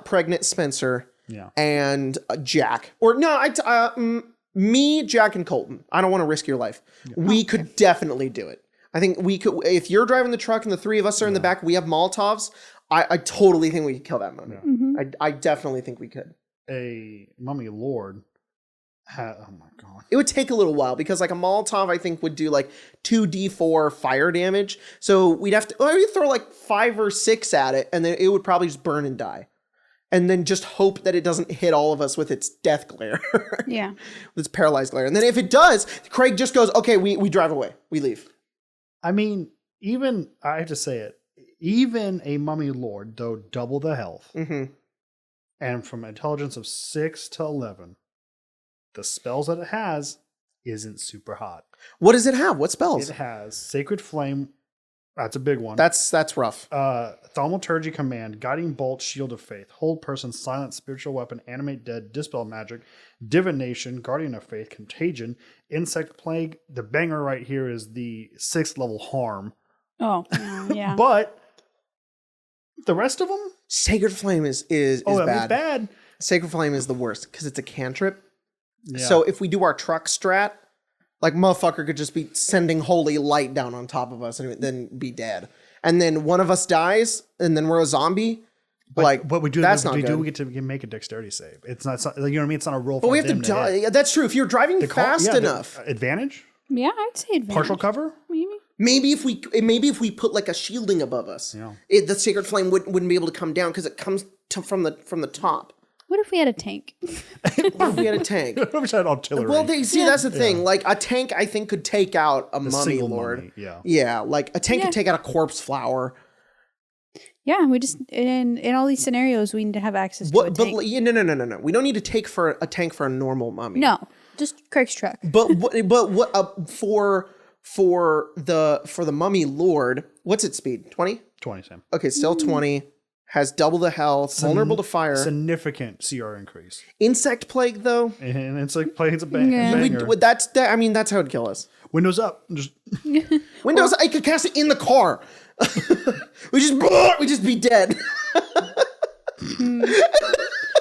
pregnant Spencer, and Jack, or no, me, Jack, and Colton. I don't want to risk your life. We could definitely do it. I think we could. If you're driving the truck and the 3 of us are in the back, we have Molotovs. I totally think we could kill that mummy. I definitely think we could. A mummy lord. Oh my god! It would take a little while because like a Molotov, I think would do like 2d4 fire damage. So we'd have to we'd throw like 5 or 6 at it, and then it would probably just burn and die. And then just hope that it doesn't hit all of us with its death glare. Yeah. With its paralyzed glare. And then if it does, Craig just goes, okay, we drive away. We leave. I mean, even I have to say it. Even a mummy lord, though double the health, and from intelligence of 6 to 11. The spells that it has isn't super hot. What does it have? What spells? It has Sacred Flame. That's a big one. That's rough. Thaumaturgy Command, Guiding Bolt, Shield of Faith, Hold Person, Silent Spiritual Weapon, Animate Dead, Dispel Magic, Divination, Guardian of Faith, Contagion, Insect Plague. The banger right here is the 6th level Harm. Oh, yeah. But the rest of them? Sacred Flame is It's bad. Sacred Flame is the worst because it's a cantrip. Yeah. So if we do our truck strat, like motherfucker could just be sending holy light down on top of us and then be dead. And then one of us dies and then we're a zombie. But what we do, that's not we good. We get to make a dexterity save. It's not, you know what I mean? It's not a roll. But we have to die. Yeah, that's true. If you're driving fast enough. Advantage? Yeah, I'd say advantage. Partial cover? Maybe If we put like a shielding above us, the Sacred Flame wouldn't be able to come down because it comes from the top. What if we had a tank? What if we had a tank? What if we had artillery? Well, that's the thing. Like a tank, I think could take out a mummy lord. Mummy, yeah. Like a tank could take out a corpse flower. Yeah, we just in all these scenarios we need to have access to a tank. But no. We don't need a tank for a normal mummy. No, just Craig's truck. But what for the mummy lord? What's its speed? 20? 20, Sam. Okay, still 20. Has double the health, vulnerable to fire. Significant CR increase. Insect plague though. And it's like it's a banger. That's how it'd kill us. Windows up. Just Windows. I could cast it in the car. we just be dead.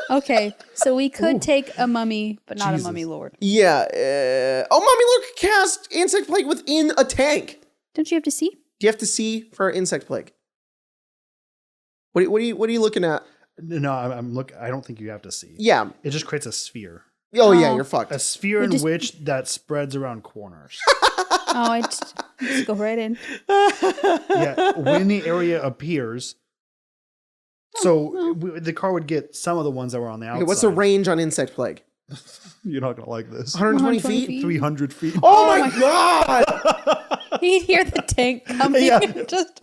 Okay, so we could take a mummy, but not Jesus. a mummy lord. Yeah. Mummy Lord can cast insect plague within a tank. Don't you have to see? Do you have to see for insect plague? What are you looking at? No, I'm look. I don't think you have to see. Yeah. It just creates a sphere. Oh yeah, Oh. you're fucked. A sphere It in just- which that spreads around corners. Oh, I just go right in. Yeah, when the area appears. So the car would get some of the ones that were on the outside. Okay, what's the range on insect plague? You're not gonna like this. 120 120 feet? 300 feet. Oh my god! You hear the tank coming. Yeah. Just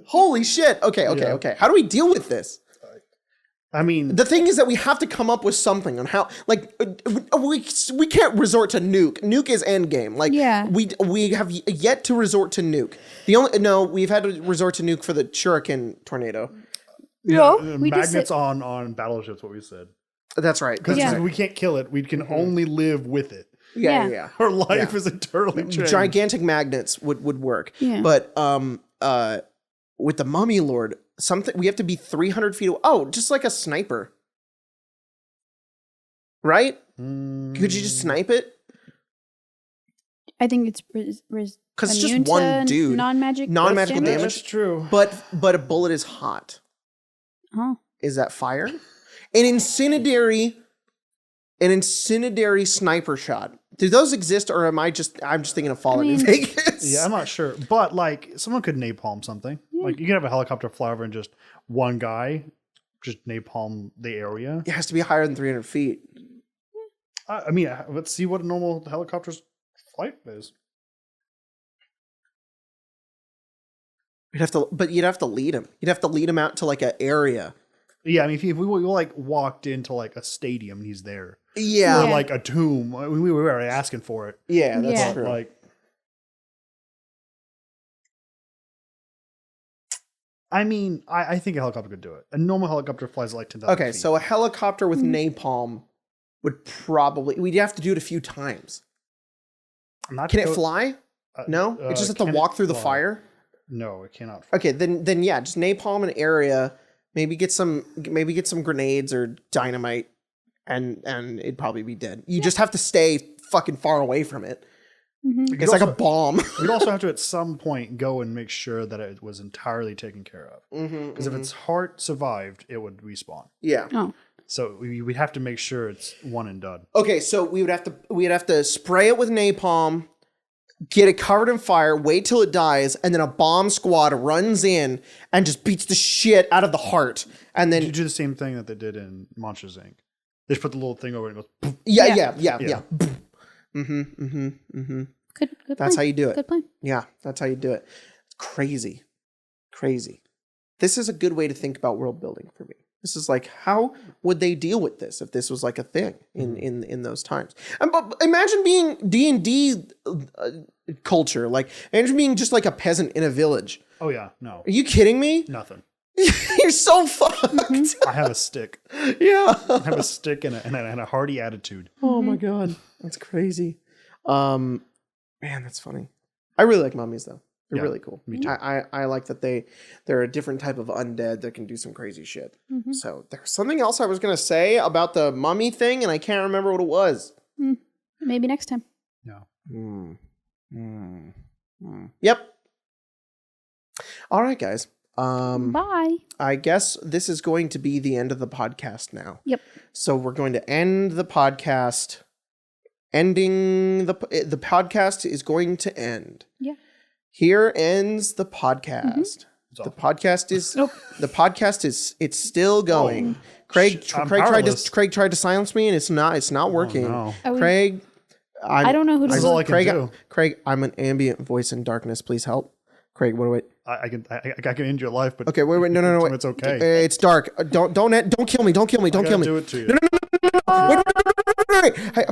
Holy shit. Okay. Yeah. How do we deal with this? I mean, The thing is that we have to come up with something on how, like, we can't resort to nuke. Nuke is end game. Like, Yeah. we have yet to resort to nuke. We've had to resort to nuke for the Shuriken tornado. no. We just magnets on battleships. What we said, That's right. because Yeah. we can't kill it. We can only live with it. Yeah. Our life is eternally changed. Gigantic magnets would work. Yeah. But with the Mummy Lord, we have to be 300 feet away. Oh, just like a sniper. Right? Could you just snipe it? I think it's Because it's just immune one to dude. Non-magical Non-magical damage. That's true. But a bullet is hot. Oh. Is that fire? An incendiary sniper shot. Do those exist, or I'm just thinking of Fallout New mean- Vegas? Yeah, I'm not sure. But like someone could napalm something. Like you can have a helicopter fly over and just one guy just napalm the area. It has to be higher than 300 feet. I mean, let's see what a normal helicopter's flight is. You'd have to lead him. You'd have to lead him out to like an area. Yeah, I mean, if we like walked into like a stadium and he's there, Yeah. or Yeah. like a tomb, we were already asking for it. Yeah, that's Yeah. true. Like, I mean, I think a helicopter could do it. A normal helicopter flies at like 10,000 Okay, feet. so a helicopter with napalm would we'd have to do it a few times. Not Can to it go- fly? No? It just have to can walk it through the fly? fire? No, it cannot. Okay, then yeah, just napalm an area, maybe get some grenades or dynamite, and it'd probably be dead. You just have to stay fucking far away from it. Mhm. It's like a bomb. We'd also have to at some point go and make sure that it was entirely taken care of. Because if its heart survived, it would respawn. Yeah. Oh. So we'd have to make sure it's one and done. Okay, so we'd have to spray it with napalm, get it covered in fire, wait till it dies, and then a bomb squad runs in and just beats the shit out of the heart. And You then do the same thing that they did in Monsters Inc. They just put the little thing over it and it goes. Poof. yeah. Yeah. Good That's plan. how you do it. Good plan. Yeah, that's how you do it. It's crazy. This is a good way to think about world building for me. This is like, how would they deal with this if this was like a thing in those times? And but imagine being D&D culture. Like, imagine being just like a peasant in a village. Oh yeah, no, Are you kidding me? nothing. You're so fucked. I have a stick. Yeah. I have a stick and a hearty attitude. Oh my god, that's crazy. Man, that's funny. I really like mummies though. They're Yeah, really cool. me too. I like that they're a different type of undead that can do some crazy shit. So there's something else I was gonna say about the mummy thing, and I can't remember what it was. Maybe next time. No. Yep. All right, guys. Bye. I guess this is going to be the end of the podcast now. Yep. So we're going to end the podcast. Ending the podcast is going to end. Yeah. Here ends the podcast. It's The awful. podcast is the podcast is it's still going. Craig I'm Craig powerless. tried to silence me, and it's not working. no. Are we- Craig, I don't know who to This is all I can Craig, do. Craig, I'm an ambient voice in darkness. Please help. Craig, what do I? I can end your life, but Okay, wait, no, wait. It's okay. It's dark. Don't kill me. Don't kill me. Don't kill me. I Don't gotta kill me. do it to you. Wait, wait, wait, wait, wait, wait. Hey,